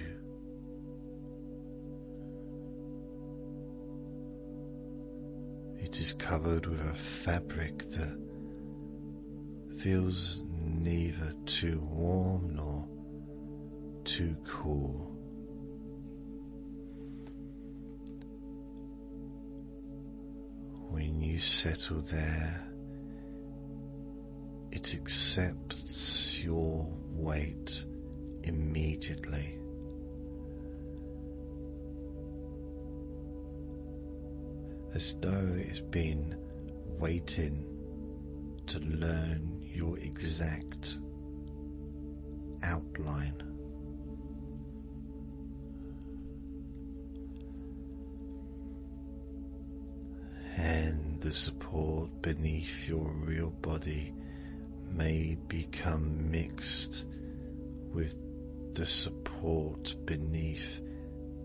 It is covered with a fabric that feels neither too warm nor too cool. When you settle there, it accepts your weight immediately. As though it's been waiting to learn your exact outline. And the support beneath your real body may become mixed with the support beneath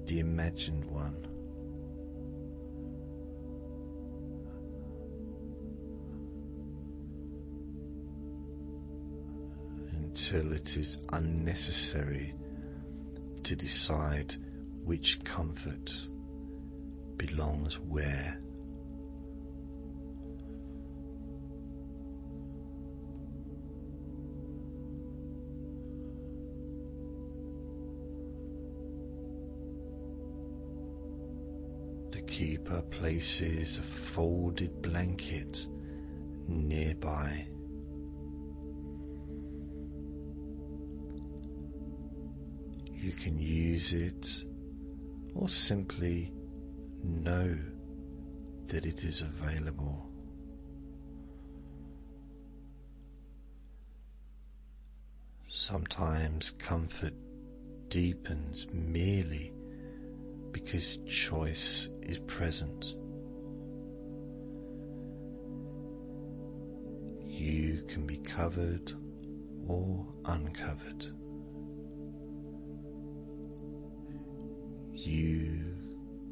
the imagined one. Until it is unnecessary to decide which comfort belongs where. The keeper places a folded blanket nearby. You can use it or simply know that it is available. Sometimes comfort deepens merely because choice is present. You can be covered or uncovered. You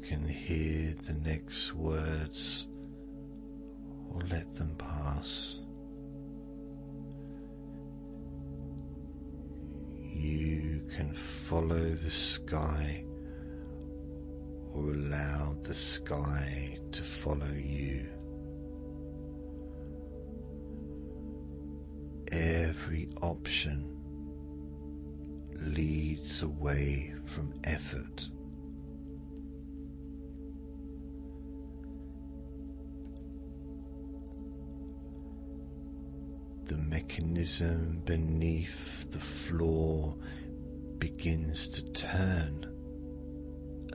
can hear the next words or let them pass. You can follow the sky or allow the sky to follow you. Every option leads away from effort. The mechanism beneath the floor begins to turn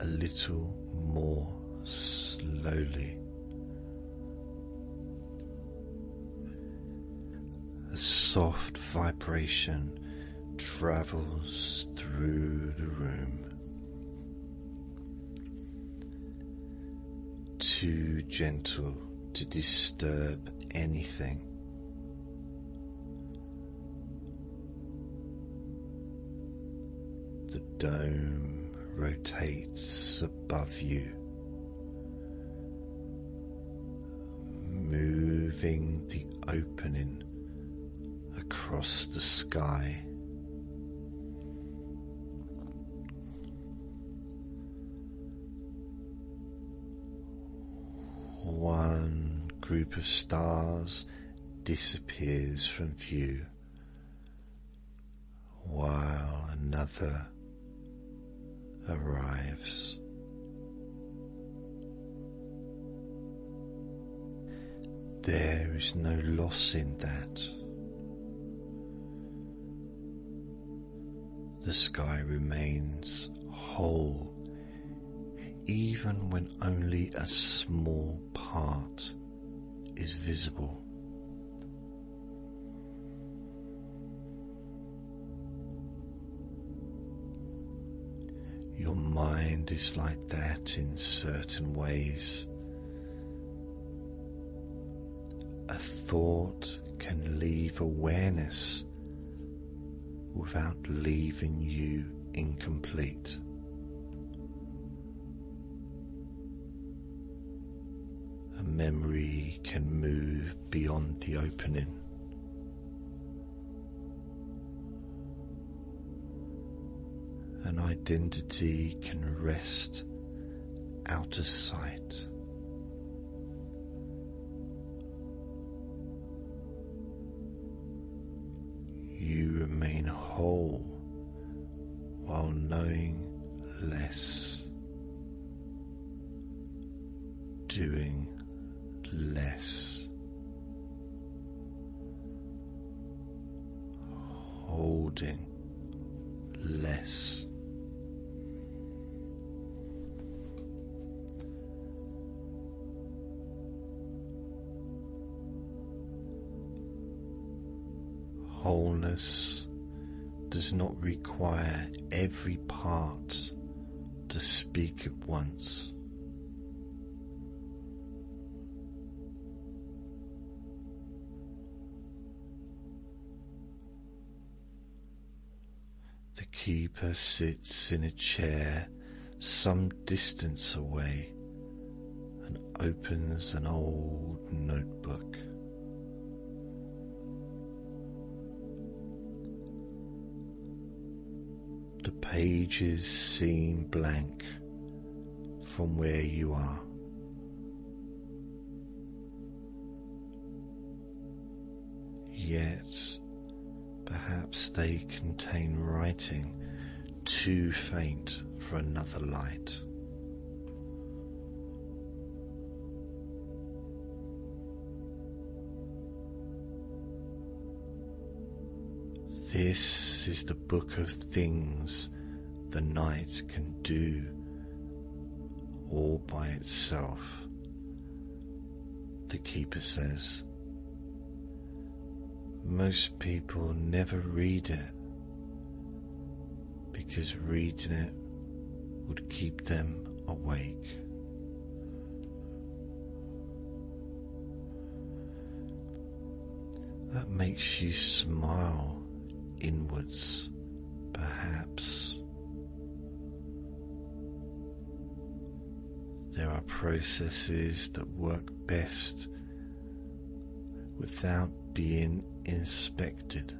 a little more slowly. A soft vibration travels through the room, too gentle to disturb anything. The dome rotates above you, moving the opening across the sky. One group of stars disappears from view, while another arrives. There is no loss in that. The sky remains whole even when only a small part is visible. Your mind is like that in certain ways. A thought can leave awareness without leaving you incomplete. A memory can move beyond the opening. An identity can rest out of sight. You remain whole while knowing less, doing less, holding less. Wholeness does not require every part to speak at once. The keeper sits in a chair some distance away and opens an old notebook. The pages seem blank from where you are. Yet, perhaps they contain writing too faint for another light. This is the book of things the night can do all by itself, the keeper says. Most people never read it because reading it would keep them awake. That makes you smile inwards, perhaps. There are processes that work best without being inspected.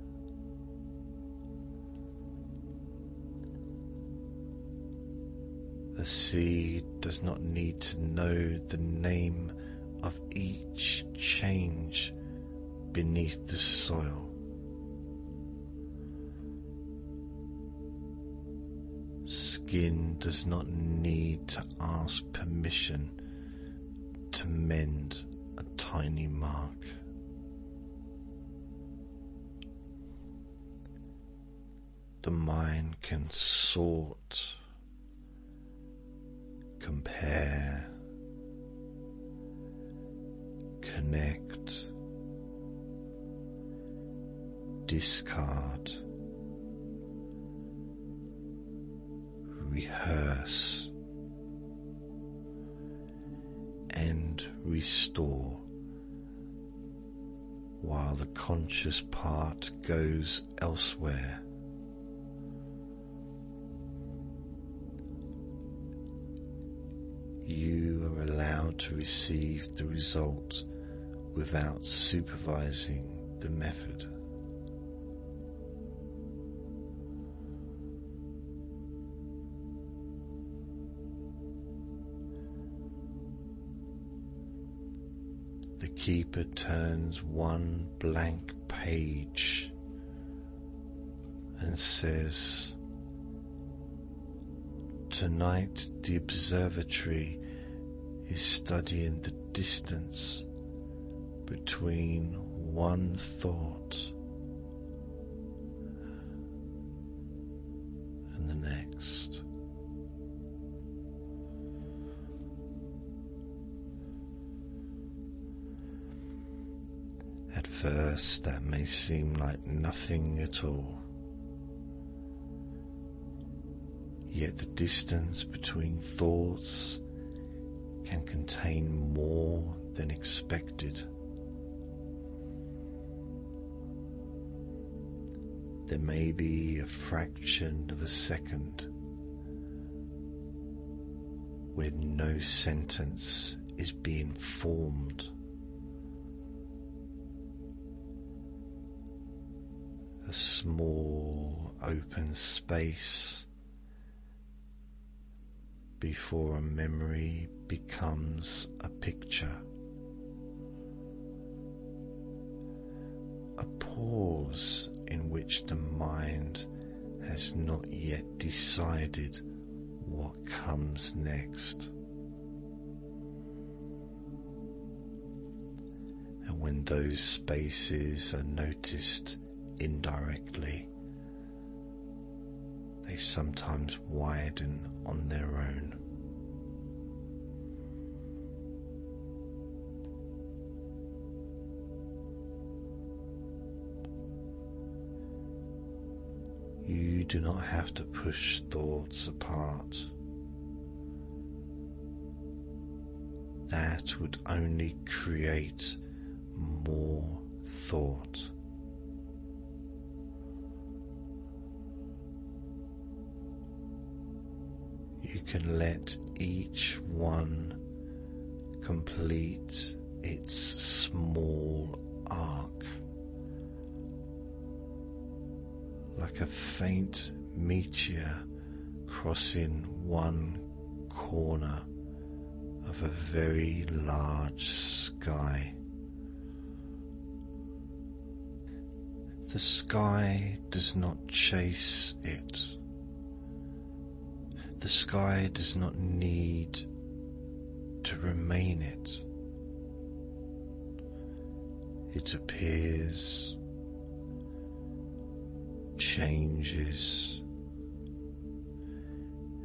The seed does not need to know the name of each change beneath the soil. Skin does not need to ask permission to mend a tiny mark. The mind can sort, compare, connect, discard, rehearse, and restore, while the conscious part goes elsewhere. You are allowed to receive the result without supervising the method. The keeper turns one blank page and says, "Tonight the observatory is studying the distance between one thought and the next." first, that may seem like nothing at all. Yet the distance between thoughts can contain more than expected. There may be a fraction of a second where no sentence is being formed. A small open space before a memory becomes a picture. A pause in which the mind has not yet decided what comes next. And when those spaces are noticed indirectly, they sometimes widen on their own. You do not have to push thoughts apart. That would only create more thought. You can let each one complete its small arc, like a faint meteor crossing one corner of a very large sky. The sky does not chase it. The sky does not need to remain it. It appears, changes,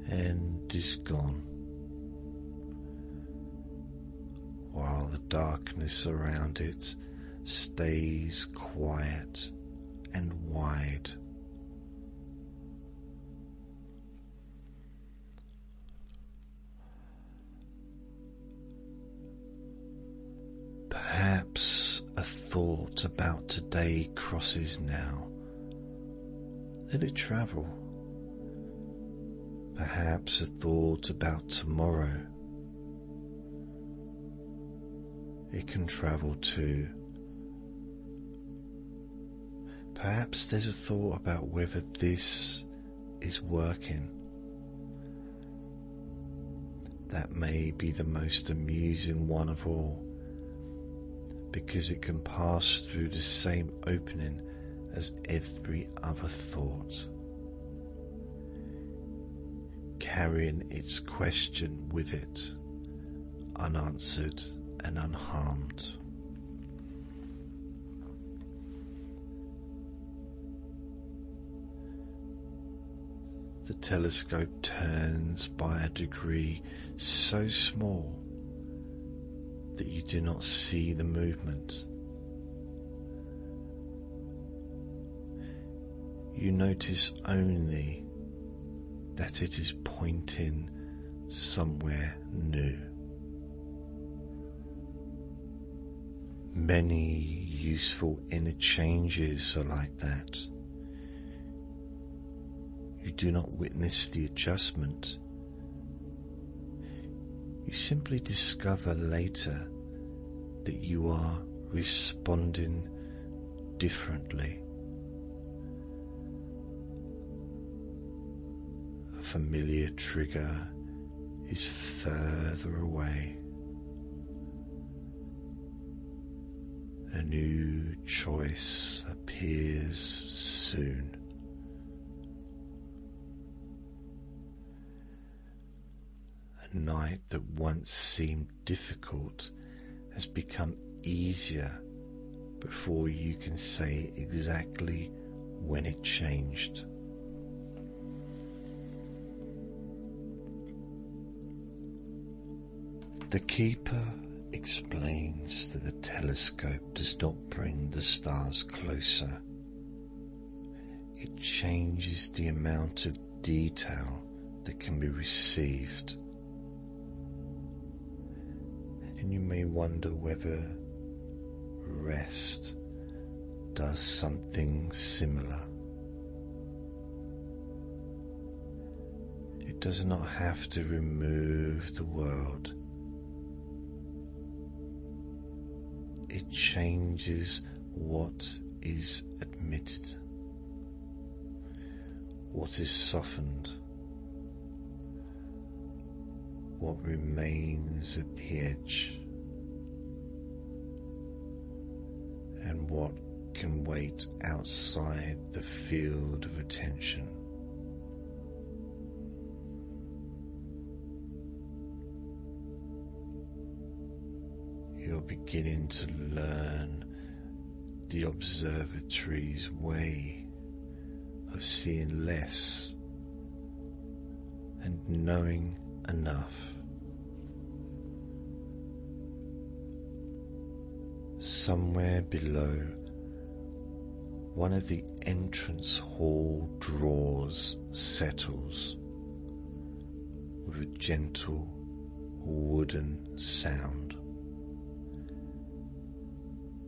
and is gone, while the darkness around it stays quiet and wide. Perhaps a thought about today crosses now. Let it travel. Perhaps a thought about tomorrow. It can travel too. Perhaps there's a thought about whether this is working. That may be the most amusing one of all, because it can pass through the same opening as every other thought, carrying its question with it, unanswered and unharmed. The telescope turns by a degree so small that you do not see the movement. You notice only that it is pointing somewhere new. Many useful inner changes are like that. You do not witness the adjustment. You simply discover later that you are responding differently. A familiar trigger is further away. A new choice appears soon. A night that once seemed difficult has become easier before you can say exactly when it changed. The keeper explains that the telescope does not bring the stars closer. It changes the amount of detail that can be received. And you may wonder whether rest does something similar. It does not have to remove the world. It changes what is admitted, what is softened, what remains at the edge, and what can wait outside the field of attention. You're beginning to learn the Observatory's way of seeing less and knowing enough. Somewhere below, one of the entrance hall drawers settles with a gentle wooden sound.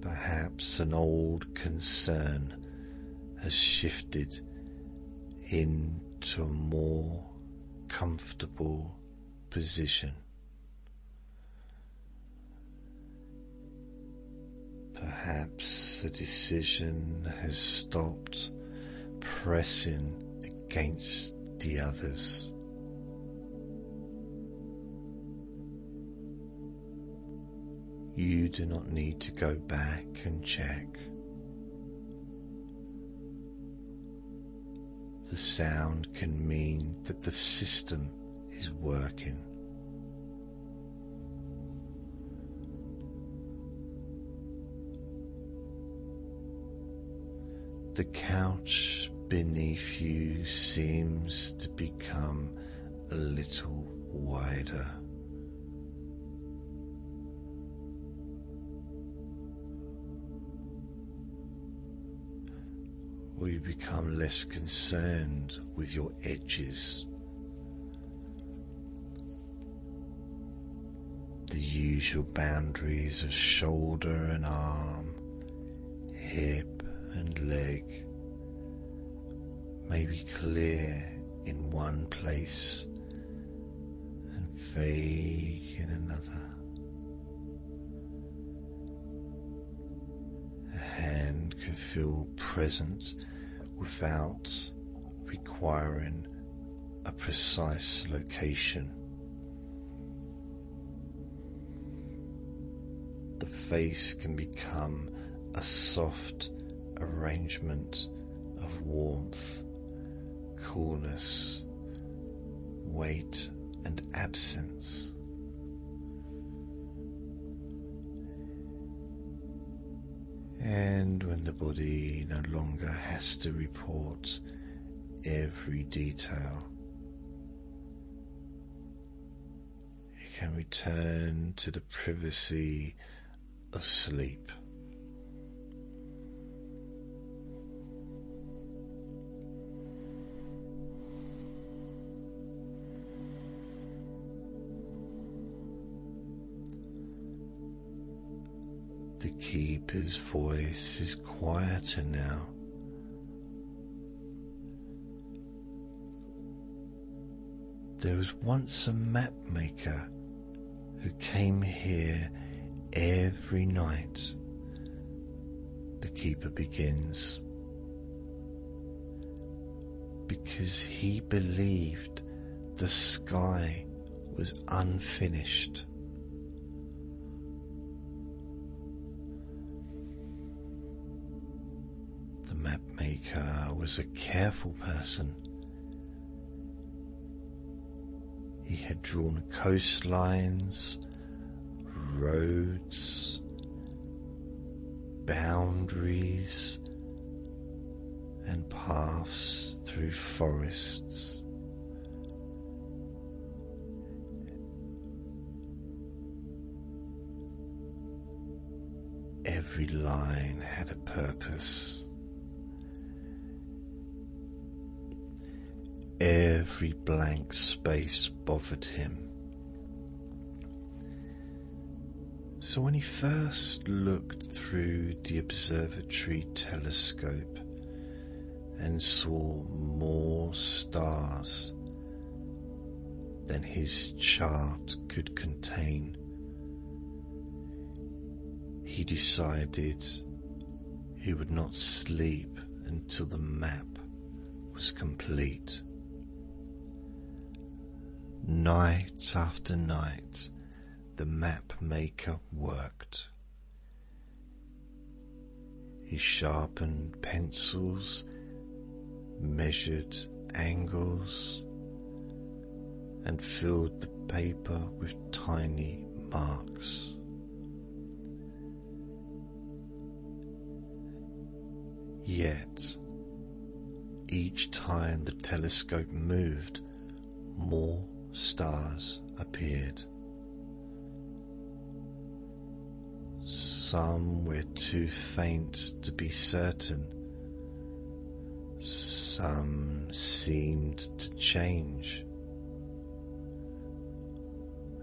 Perhaps an old concern has shifted into a more comfortable position. Perhaps a decision has stopped pressing against the others. You do not need to go back and check. The sound can mean that the system is working. The couch beneath you seems to become a little wider. Or you become less concerned with your edges. The usual boundaries of shoulder and arm, hip and leg may be clear in one place and vague in another. A hand can feel present without requiring a precise location. The face can become a soft arrangement of warmth, coolness, weight, and absence. And when the body no longer has to report every detail, it can return to the privacy of sleep. The keeper's voice is quieter now. There was once a map maker who came here every night. The keeper begins, because he believed the sky was unfinished. The map maker was a careful person. He had drawn coastlines, roads, boundaries, and paths through forests. Every line had a purpose. Every blank space bothered him. So when he first looked through the observatory telescope and saw more stars than his chart could contain, he decided he would not sleep until the map was complete. Night after night, the map maker worked. He sharpened pencils, measured angles, and filled the paper with tiny marks. Yet, each time the telescope moved, more stars appeared. Some were too faint to be certain. Some seemed to change.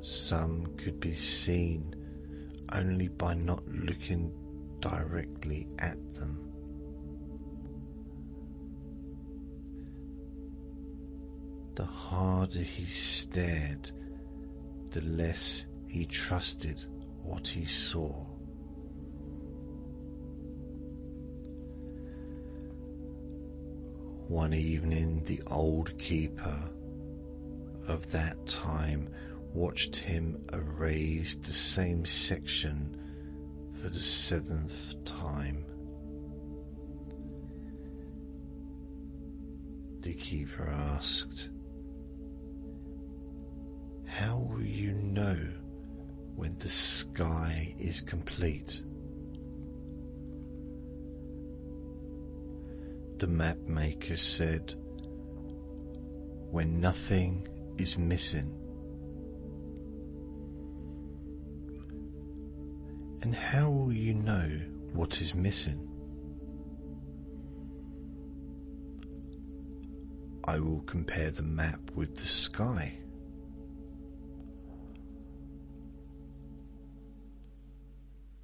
Some could be seen only by not looking directly at them. The harder he stared, the less he trusted what he saw. One evening, the old keeper of that time watched him erase the same section for the 7th time. The keeper asked, "How will you know when the sky is complete?" The map maker said, "When nothing is missing." "And how will you know what is missing?" "I will compare the map with the sky."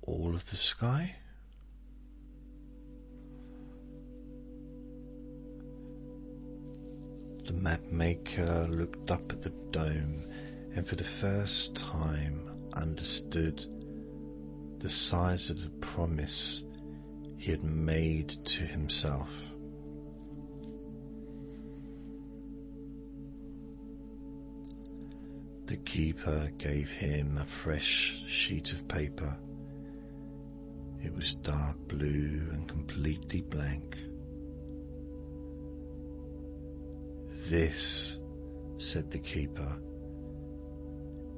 "All of the sky?" The map maker looked up at the dome and for the first time understood the size of the promise he had made to himself. The keeper gave him a fresh sheet of paper. It was dark blue and completely blank. "This," said the keeper,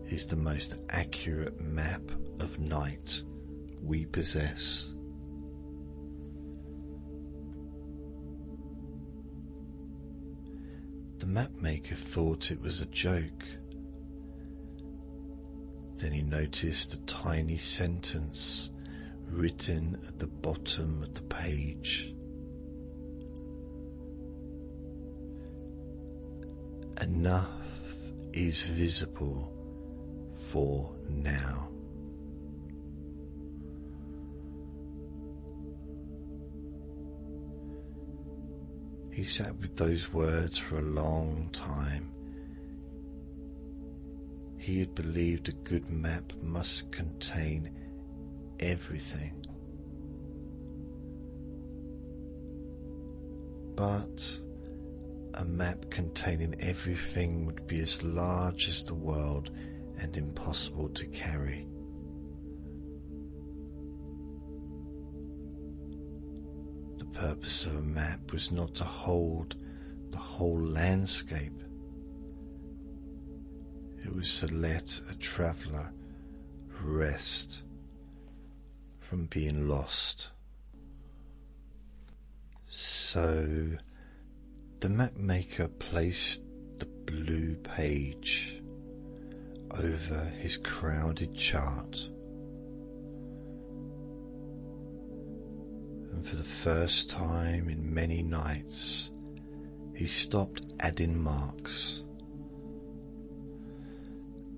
"is the most accurate map of night we possess." The map maker thought it was a joke. Then he noticed a tiny sentence written at the bottom of the page. "Enough is visible for now." He sat with those words for a long time. He had believed a good map must contain everything. But a map containing everything would be as large as the world and impossible to carry. The purpose of a map was not to hold the whole landscape. It was to let a traveller rest from being lost. So the map maker placed the blue page over his crowded chart. And for the first time in many nights, he stopped adding marks.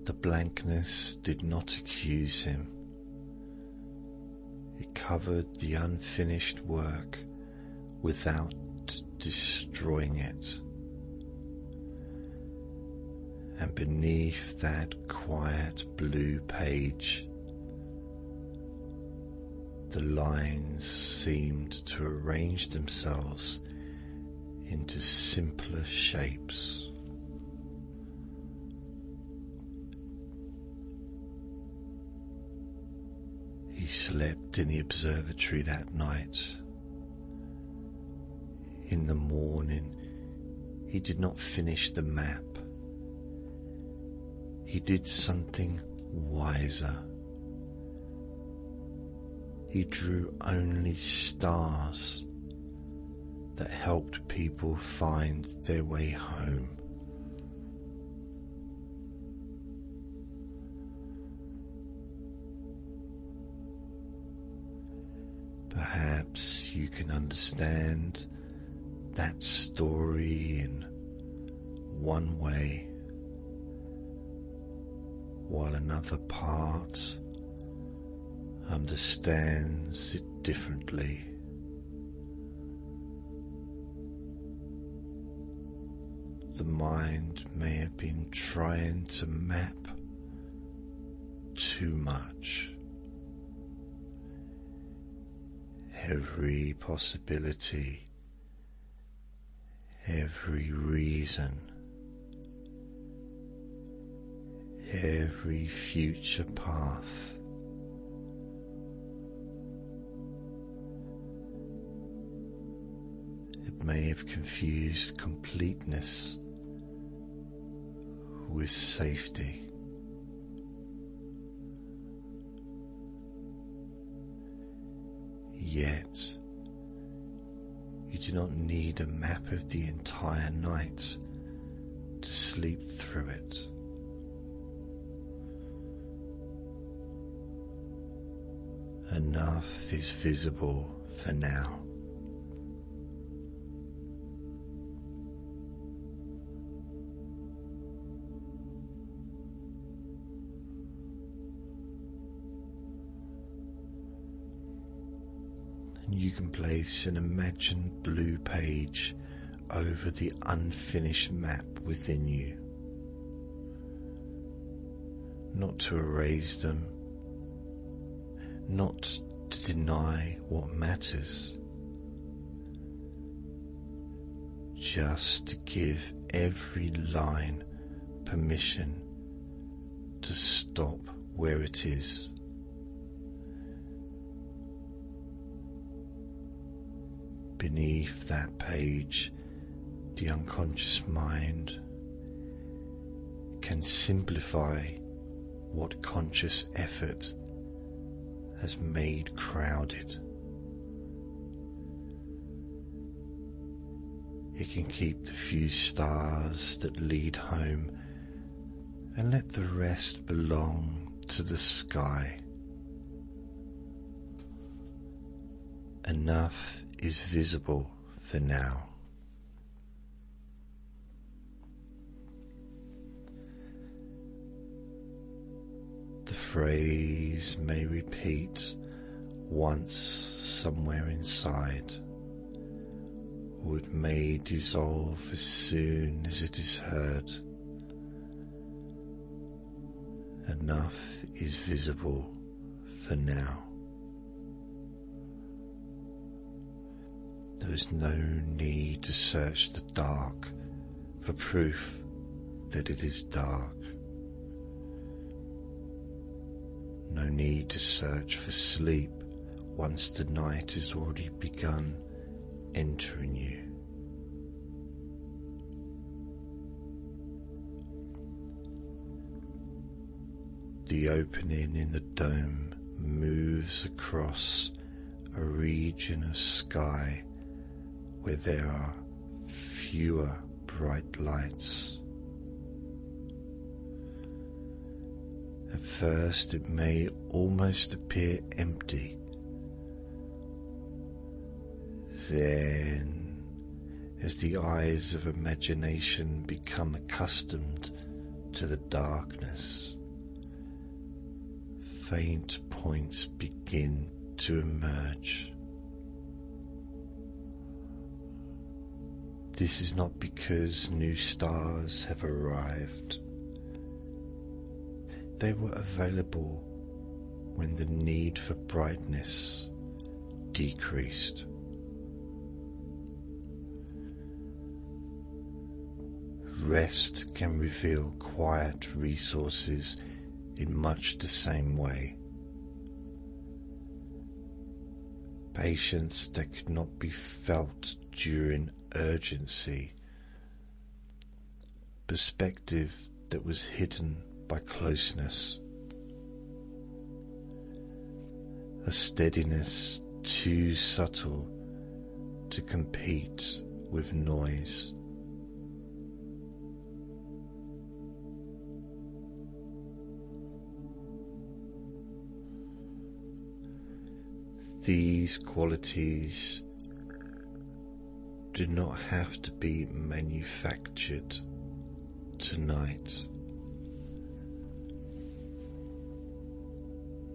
The blankness did not accuse him. It covered the unfinished work without destroying it. And beneath that quiet blue page, the lines seemed to arrange themselves into simpler shapes. He slept in the observatory that night. In the morning, he did not finish the map. He did something wiser. He drew only stars that helped people find their way home. Perhaps you can understand that story in one way, while another part understands it differently. The mind may have been trying to map too much. Every possibility, every reason, every future path. It may have confused completeness with safety. Yet, you do not need a map of the entire night to sleep through it. Enough is visible for now. You can place an imagined blue page over the unfinished map within you, not to erase them, not to deny what matters, just to give every line permission to stop where it is. Beneath that page, the unconscious mind can simplify what conscious effort has made crowded. It can keep the few stars that lead home and let the rest belong to the sky. Enough is visible for now. The phrase may repeat once somewhere inside, or it may dissolve as soon as it is heard. Enough is visible for now. There is no need to search the dark for proof that it is dark. No need to search for sleep once the night has already begun entering you. The opening in the dome moves across a region of sky where there are fewer bright lights. At first it may almost appear empty, Then, as the eyes of imagination become accustomed to the darkness, faint points begin to emerge. This is not because new stars have arrived. They were available when the need for brightness decreased. Rest can reveal quiet resources in much the same way. Patience that could not be felt during urgency, perspective that was hidden by closeness, a steadiness too subtle to compete with noise. These qualities do not have to be manufactured tonight.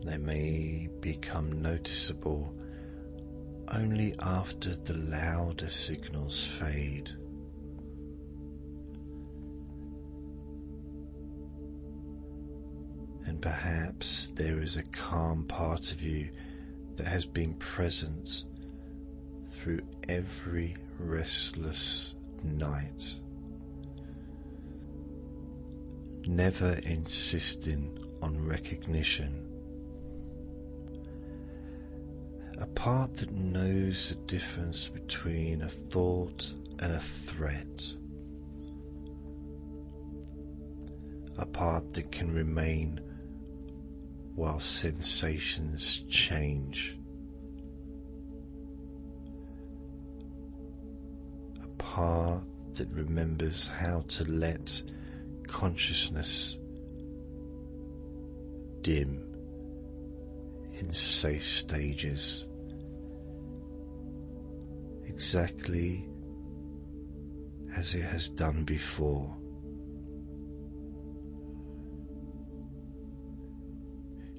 They may become noticeable only after the louder signals fade. And perhaps there is a calm part of you that has been present through every restless night, never insisting on recognition, a part that knows the difference between a thought and a threat, a part that can remain while sensations change, a part that remembers how to let consciousness dim in safe stages, exactly as it has done before.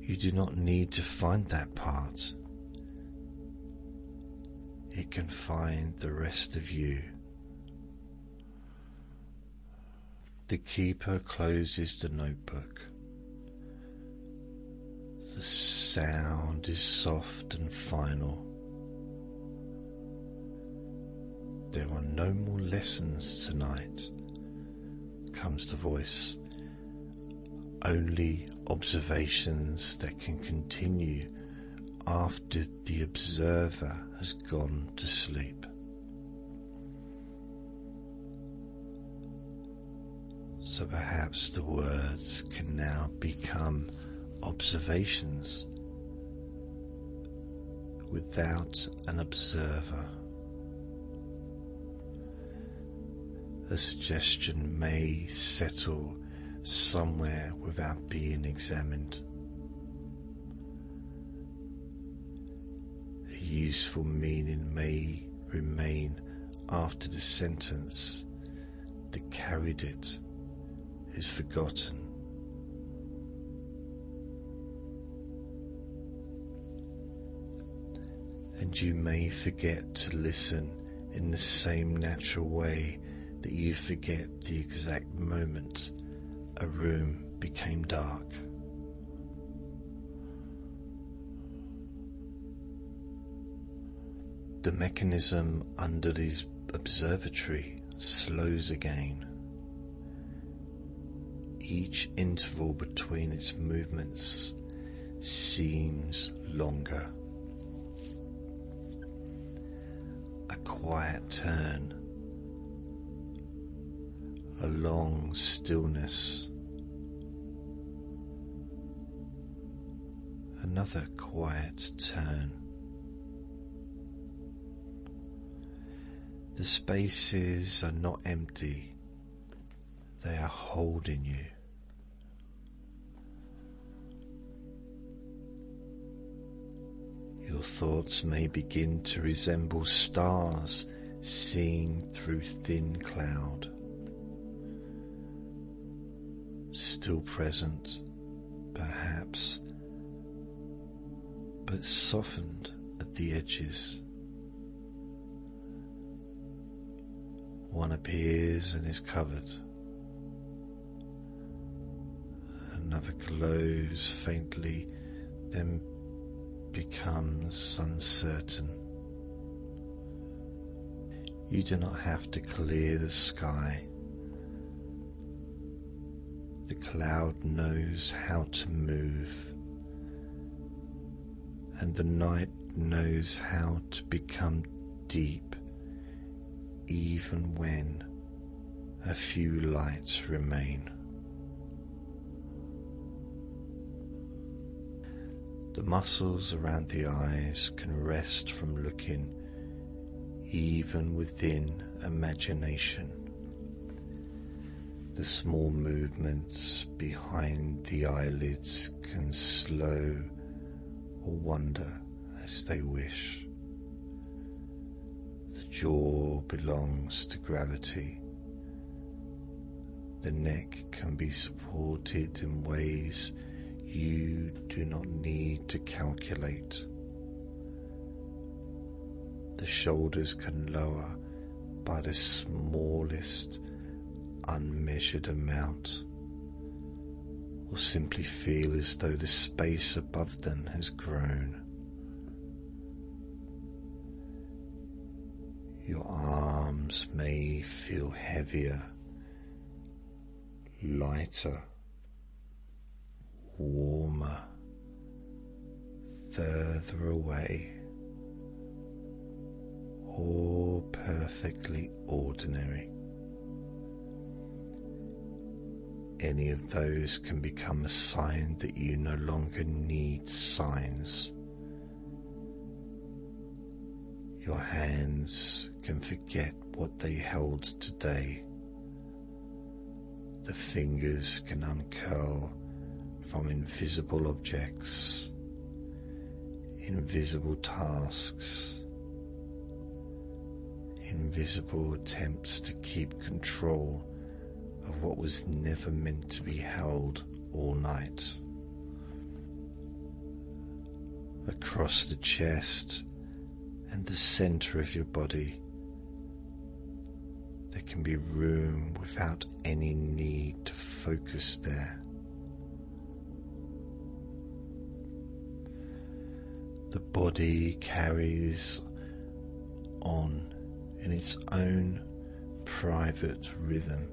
You do not need to find that part. It can find the rest of you. The keeper closes the notebook. The sound is soft and final. There are no more lessons tonight, comes the voice. Only observations that can continue after the observer has gone to sleep. So perhaps the words can now become observations without an observer. A suggestion may settle somewhere without being examined. A useful meaning may remain after the sentence that carried it is forgotten. And you may forget to listen in the same natural way that you forget the exact moment a room became dark. The mechanism under this observatory slows again. Each interval between its movements seems longer. A quiet turn, a long stillness, another quiet turn. The spaces are not empty, they are holding you. Your thoughts may begin to resemble stars seen through thin cloud, still present, perhaps, but softened at the edges. One appears and is covered. Another glows faintly, then becomes uncertain. You do not have to clear the sky. The cloud knows how to move, and the night knows how to become deep, even when a few lights remain. The muscles around the eyes can rest from looking, even within imagination. The small movements behind the eyelids can slow or wander as they wish. The jaw belongs to gravity. The neck can be supported in ways you do not need to calculate. The shoulders can lower by the smallest unmeasured amount, or simply feel as though the space above them has grown. Your arms may feel heavier, lighter, warmer, further away, or perfectly ordinary. Any of those can become a sign that you no longer need signs. Your hands can forget what they held today. The fingers can uncurl from invisible objects, invisible tasks, invisible attempts to keep control of what was never meant to be held all night. Across the chest and the center of your body, there can be room without any need to focus there. The body carries on in its own private rhythm,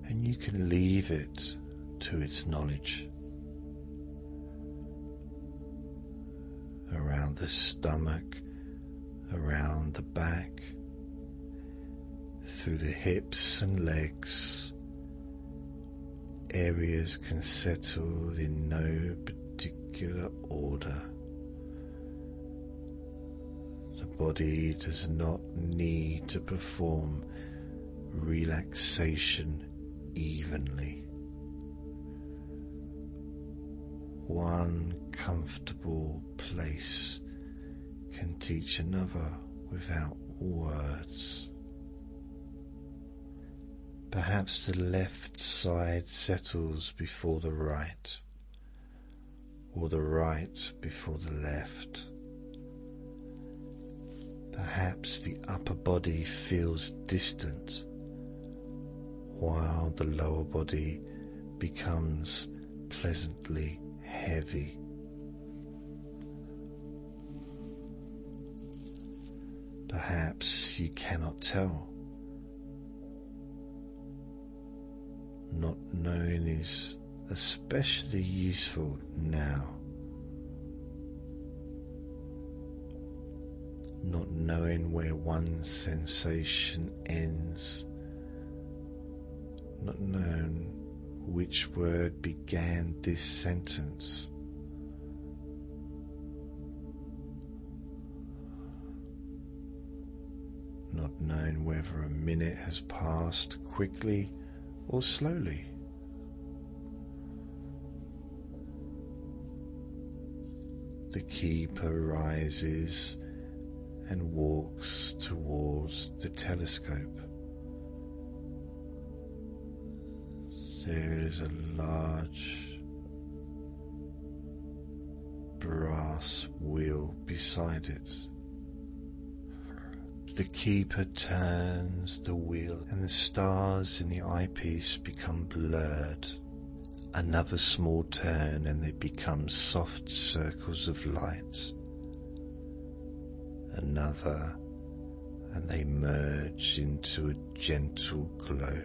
and you can leave it to its knowledge. Around the stomach, around the back, through the hips and legs, areas can settle in no particular order. The body does not need to perform relaxation evenly. One comfortable place can teach another without words. Perhaps the left side settles before the right, or the right before the left. Perhaps the upper body feels distant, while the lower body becomes pleasantly heavy. Perhaps you cannot tell. Not knowing is especially useful now. Not knowing where one sensation ends, not knowing which word began this sentence. Not knowing whether a minute has passed quickly or slowly. The keeper rises and walks towards the telescope. There is a large brass wheel beside it. The keeper turns the wheel and the stars in the eyepiece become blurred. Another small turn and they become soft circles of light. Another, and they merge into a gentle glow.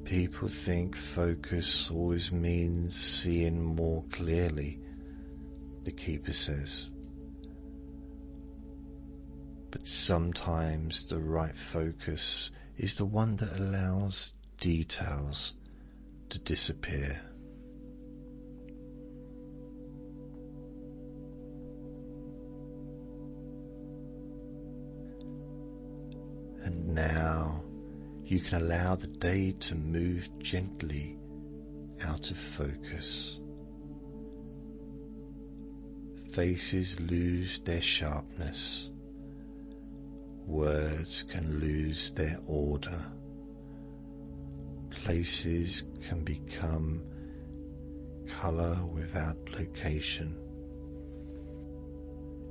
People think focus always means seeing more clearly, the keeper says. But sometimes the right focus is the one that allows details to disappear. And now you can allow the day to move gently out of focus. Faces lose their sharpness. Words can lose their order. Places can become color without location.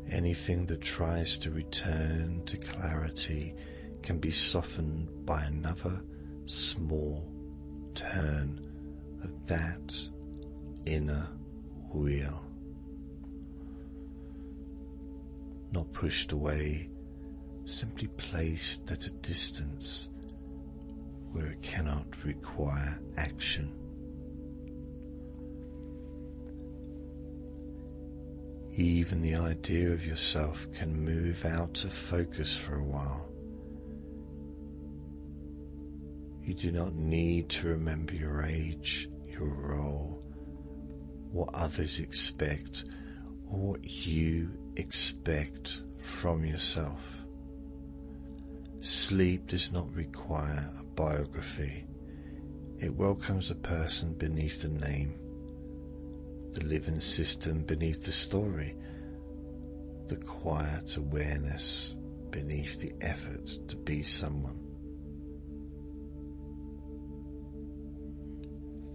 Anything that tries to return to clarity can be softened by another small turn of that inner wheel. Not pushed away, simply placed at a distance where it cannot require action. Even the idea of yourself can move out of focus for a while. You do not need to remember your age, your role, what others expect, or what you expect from yourself. Sleep does not require a biography. It welcomes the person beneath the name, the living system beneath the story, the quiet awareness beneath the effort to be someone.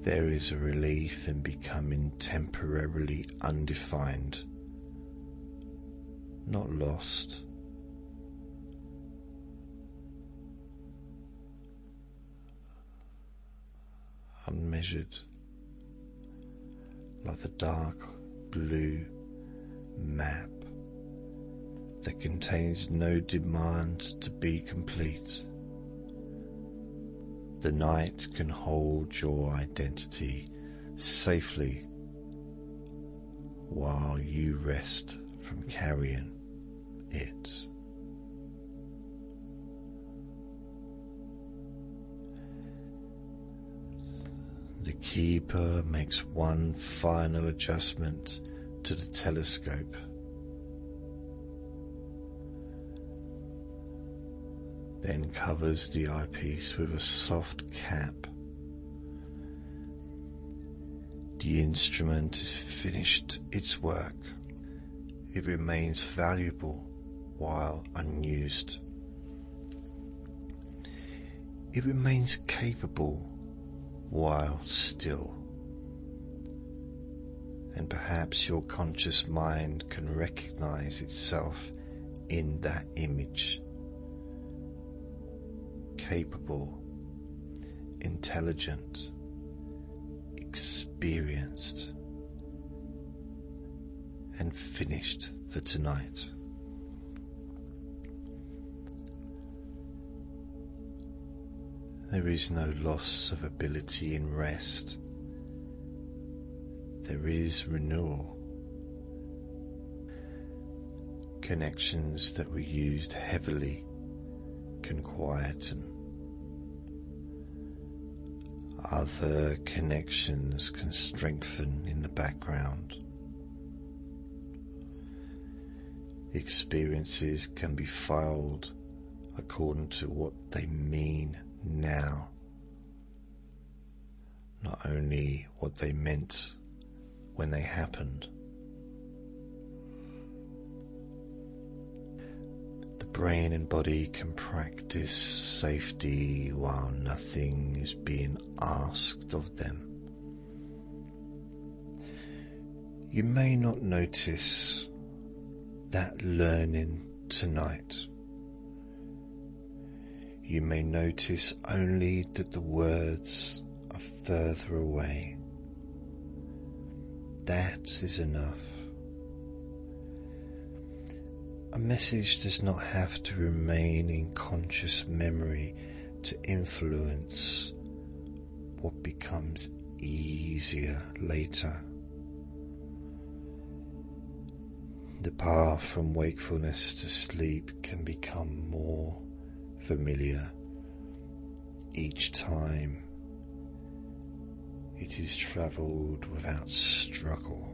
There is a relief in becoming temporarily undefined, not lost. Unmeasured, like the dark blue map that contains no demand to be complete. The night can hold your identity safely while you rest from carrying it. The keeper makes one final adjustment to the telescope. Then covers the eyepiece with a soft cap. The instrument has finished its work. It remains valuable while unused. It remains capable while still. And perhaps your conscious mind can recognize itself in that image. Capable, intelligent, experienced, and finished for tonight. There is no loss of ability in rest. There is renewal. Connections that were used heavily can quieten. Other connections can strengthen in the background. Experiences can be filed according to what they mean now, not only what they meant when they happened. The brain and body can practice safety while nothing is being asked of them. You may not notice that learning tonight. You may notice only that the words are further away. That is enough. A message does not have to remain in conscious memory to influence what becomes easier later. The path from wakefulness to sleep can become more familiar each time it is travelled without struggle.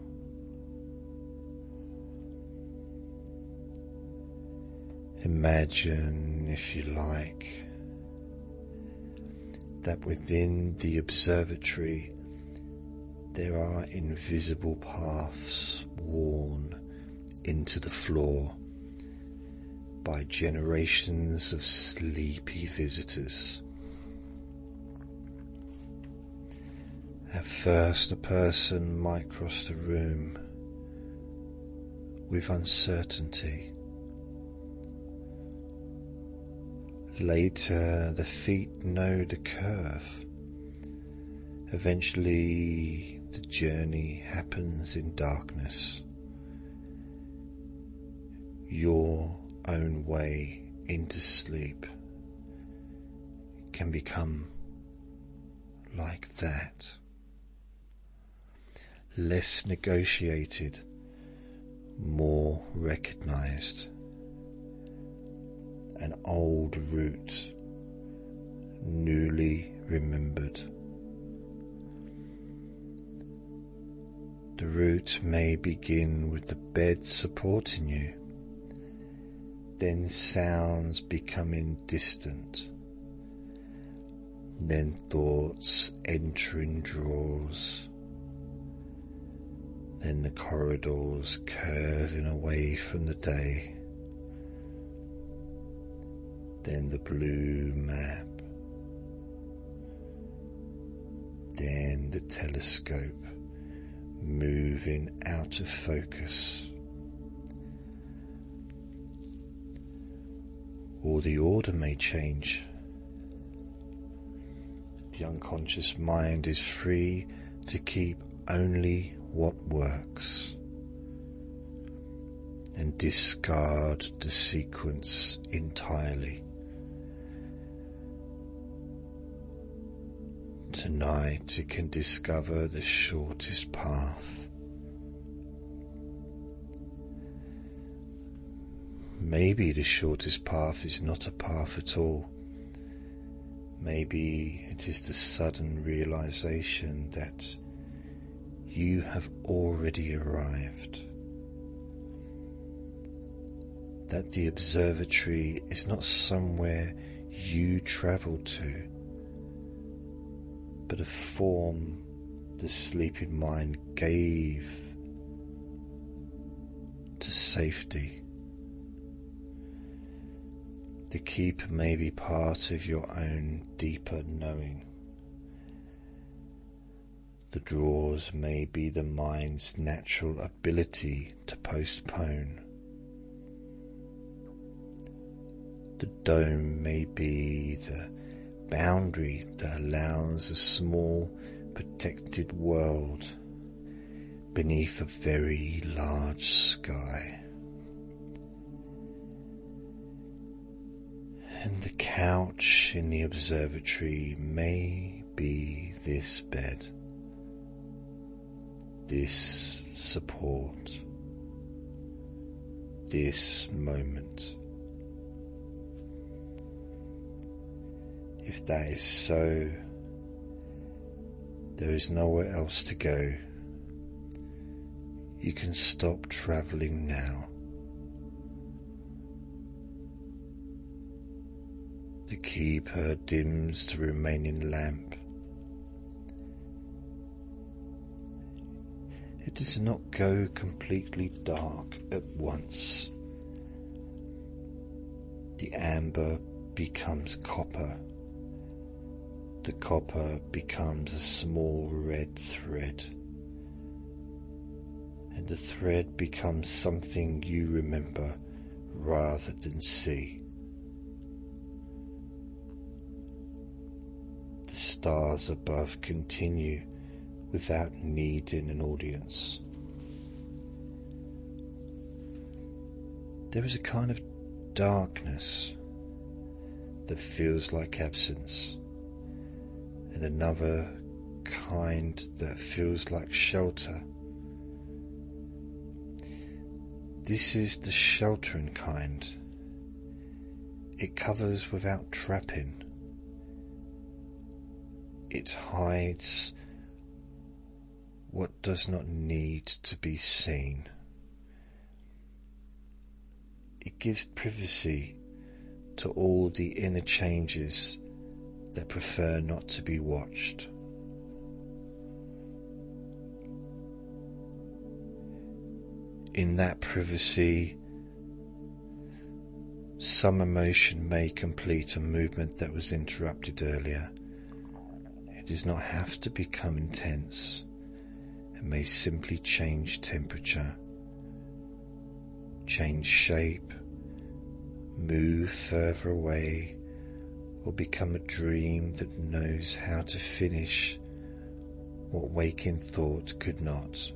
Imagine, if you like, that within the observatory there are invisible paths worn into the floor by generations of sleepy visitors. At first, a person might cross the room with uncertainty. Later, the feet know the curve. Eventually, the journey happens in darkness. Your own way into sleep can become like that. Less negotiated, more recognized. An old route, newly remembered. The route may begin with the bed supporting you, then sounds becoming distant, then thoughts entering drawers, then the corridors curving away from the day, then the blue map, then the telescope moving out of focus. Or the order may change. The unconscious mind is free to keep only what works and discard the sequence entirely. Tonight it can discover the shortest path. Maybe the shortest path is not a path at all. Maybe it is the sudden realization that you have already arrived. That the observatory is not somewhere you travel to, but a form the sleeping mind gave to safety. The keeper may be part of your own deeper knowing. The drawers may be the mind's natural ability to postpone. The dome may be the boundary that allows a small, protected world beneath a very large sky. And the couch in the observatory may be this bed, this support, this moment. If that is so, there is nowhere else to go. You can stop travelling now. The keeper dims the remaining lamp. It does not go completely dark at once. The amber becomes copper. The copper becomes a small red thread. And the thread becomes something you remember rather than see. The stars above continue without needing an audience. There is a kind of darkness that feels like absence, and another kind that feels like shelter. This is the sheltering kind. It covers without trapping. It hides what does not need to be seen. It gives privacy to all the inner changes that prefer not to be watched. In that privacy, some emotion may complete a movement that was interrupted earlier. It does not have to become intense. It may simply change temperature, change shape, move further away, or become a dream that knows how to finish what waking thought could not.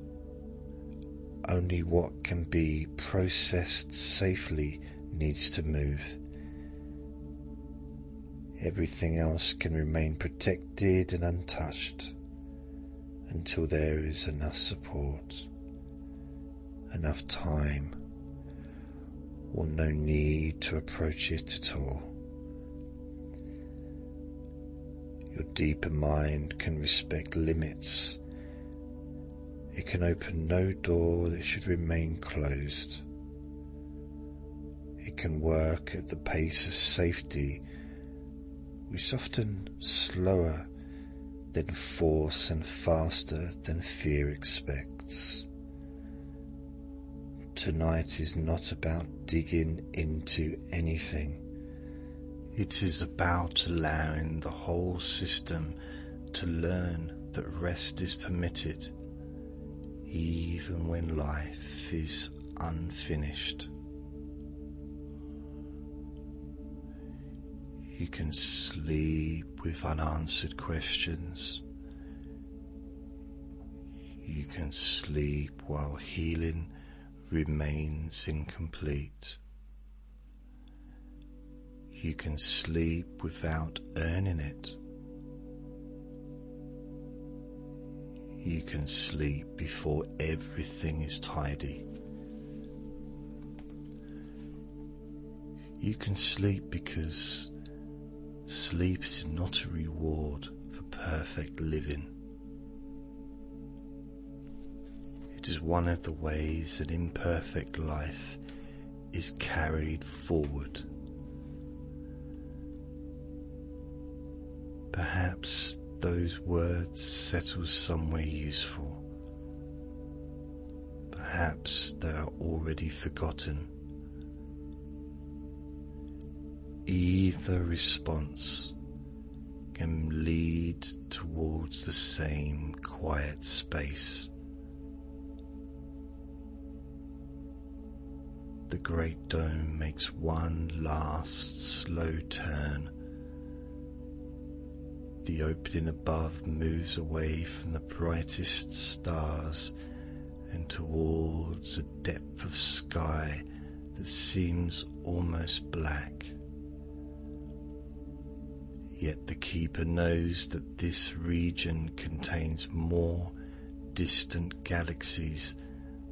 Only what can be processed safely needs to move. Everything else can remain protected and untouched until there is enough support, enough time, or no need to approach it at all. Your deeper mind can respect limits. It can open no door that should remain closed. It can work at the pace of safety, which is often slower than force and faster than fear expects. Tonight is not about digging into anything. It is about allowing the whole system to learn that rest is permitted, even when life is unfinished. You can sleep with unanswered questions. You can sleep while healing remains incomplete. You can sleep without earning it. You can sleep before everything is tidy. You can sleep because sleep is not a reward for perfect living. It is one of the ways that imperfect life is carried forward. Perhaps those words settle somewhere useful. Perhaps they are already forgotten. Either response can lead towards the same quiet space. The great dome makes one last slow turn. The opening above moves away from the brightest stars and towards a depth of sky that seems almost black. Yet the keeper knows that this region contains more distant galaxies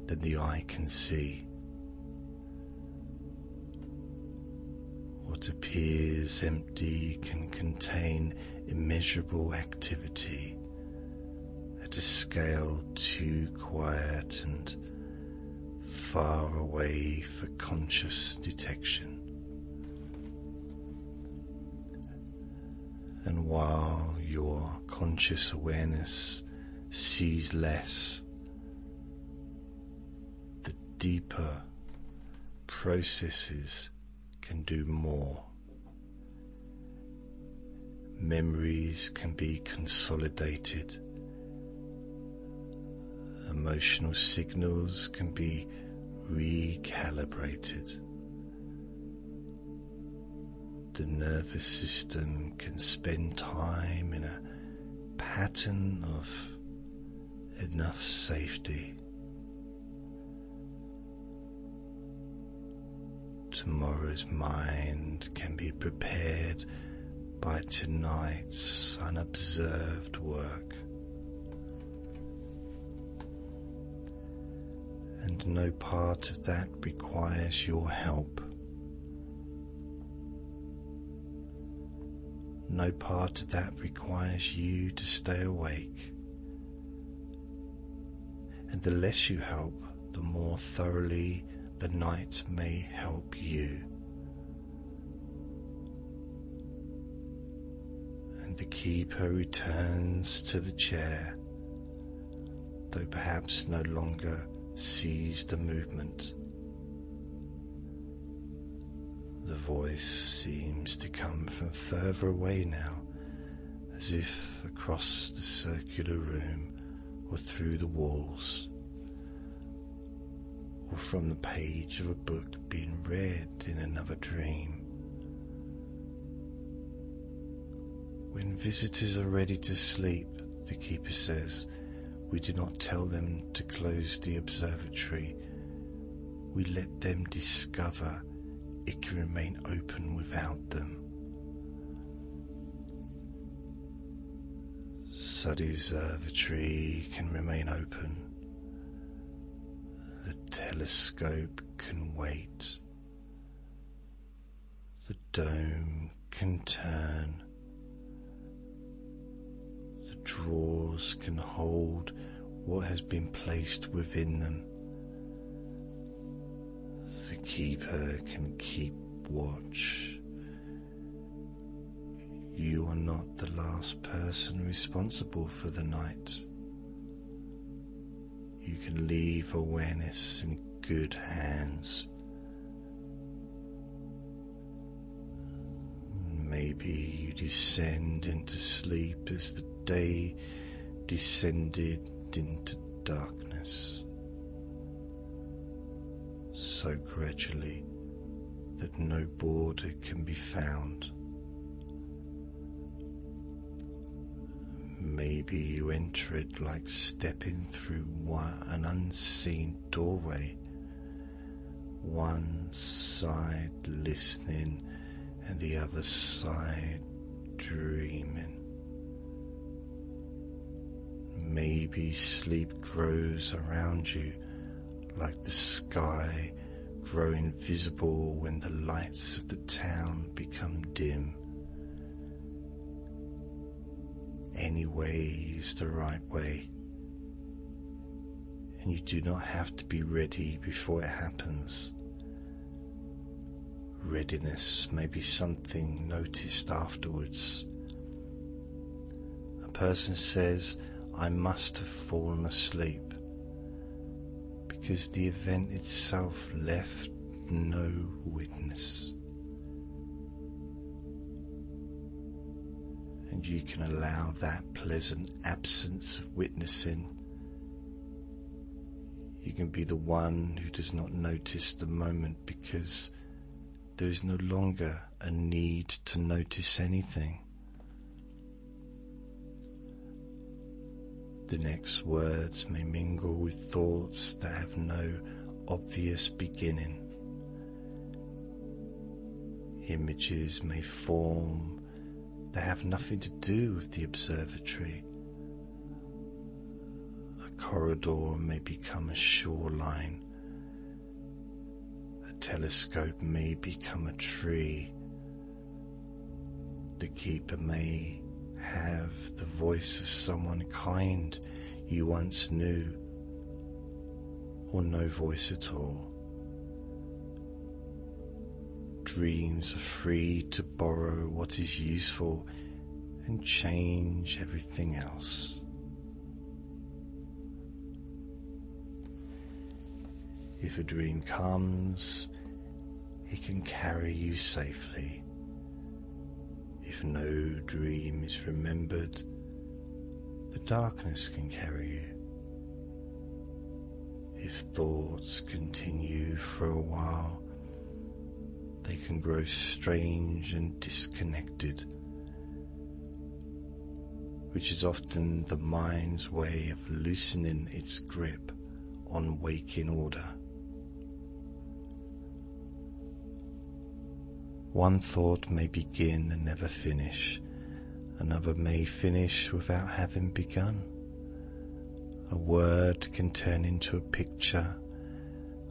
than the eye can see. What appears empty can contain immeasurable activity at a scale too quiet and far away for conscious detection. And while your conscious awareness sees less, deeper processes can do more. Memories can be consolidated. Emotional signals can be recalibrated. The nervous system can spend time in a pattern of enough safety. Tomorrow's mind can be prepared by tonight's unobserved work. And no part of that requires your help. No part of that requires you to stay awake. And the less you help, the more thoroughly the night may help you. And the keeper returns to the chair, though perhaps no longer sees the movement. The voice seems to come from further away now, as if across the circular room or through the walls, or from the page of a book being read in another dream. When visitors are ready to sleep, the keeper says, we do not tell them to close the observatory. We let them discover it can remain open without them. So the observatory can remain open. The telescope can wait. The dome can turn. The drawers can hold what has been placed within them. The keeper can keep watch. You are not the last person responsible for the night. You can leave awareness in good hands. Maybe you descend into sleep as the day descended into darkness, so gradually that no border can be found. Maybe you enter it like stepping through an unseen doorway, one side listening and the other side dreaming. Maybe sleep grows around you like the sky growing visible when the lights of the town become dim. Any way is the right way, and you do not have to be ready before it happens. Readiness may be something noticed afterwards. A person says, I must have fallen asleep, because the event itself left no witness. And you can allow that pleasant absence of witnessing. You can be the one who does not notice the moment because there is no longer a need to notice anything. The next words may mingle with thoughts that have no obvious beginning. Images may form that have nothing to do with the observatory. A corridor may become a shoreline. A telescope may become a tree. The keeper may have the voice of someone kind you once knew, or no voice at all. Dreams are free to borrow what is useful and change everything else. If a dream comes, it can carry you safely. If no dream is remembered, the darkness can carry you. If thoughts continue for a while, they can grow strange and disconnected, which is often the mind's way of loosening its grip on waking order. One thought may begin and never finish. Another may finish without having begun. A word can turn into a picture.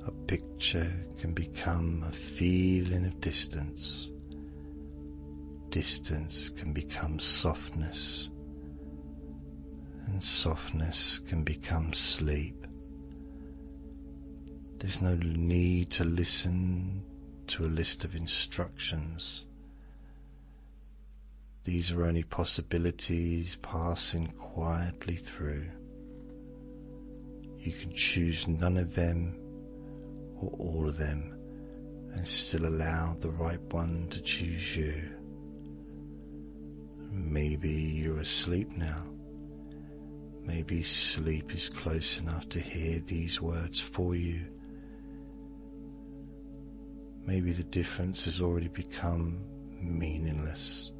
A picture can become a feeling of distance. Distance can become softness. And softness can become sleep. There's no need to listen to a list of instructions. These are only possibilities passing quietly through. You can choose none of them or all of them and still allow the right one to choose you. Maybe you're asleep now. Maybe sleep is close enough to hear these words for you. Maybe the difference has already become meaningless.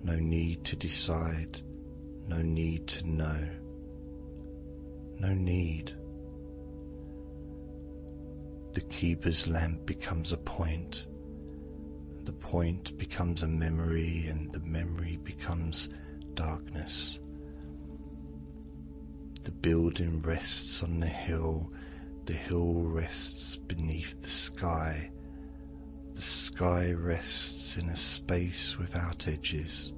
No need to decide, no need to know, no need. The keeper's lamp becomes a point, the point becomes a memory, and the memory becomes darkness. The building rests on the hill rests beneath the sky rests in a space without edges,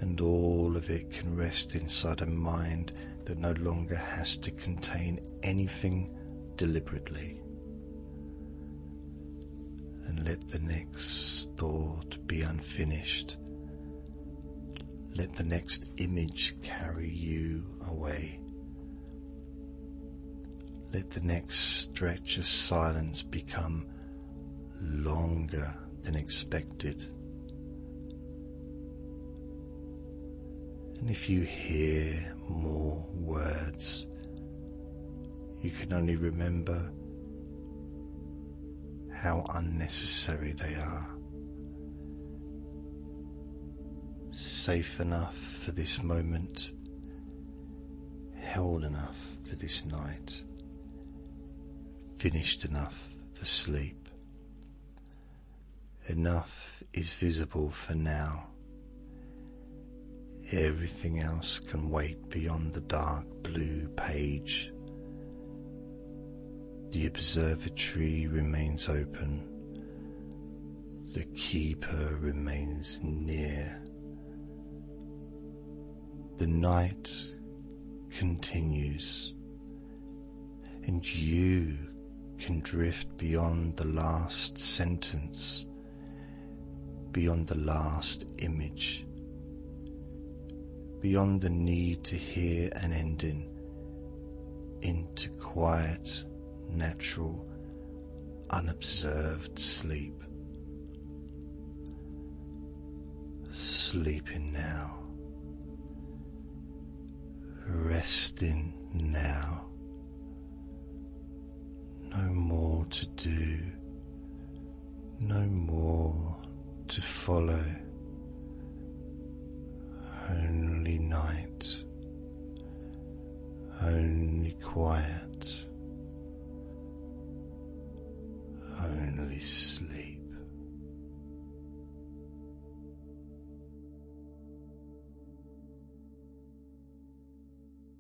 and all of it can rest inside a mind that no longer has to contain anything deliberately. And let the next thought be unfinished. Let the next image carry you away. Let the next stretch of silence become longer than expected. And if you hear more words, you can only remember how unnecessary they are. Safe enough for this moment, held enough for this night, finished enough for sleep. Enough is visible for now. Everything else can wait beyond the dark blue page. The observatory remains open. The keeper remains near. The night continues, and you can drift beyond the last sentence, beyond the last image, beyond the need to hear an ending, into quiet, natural, unobserved sleep. Sleeping now, resting now. No more to do, no more to follow. Only night, only quiet, only sleep.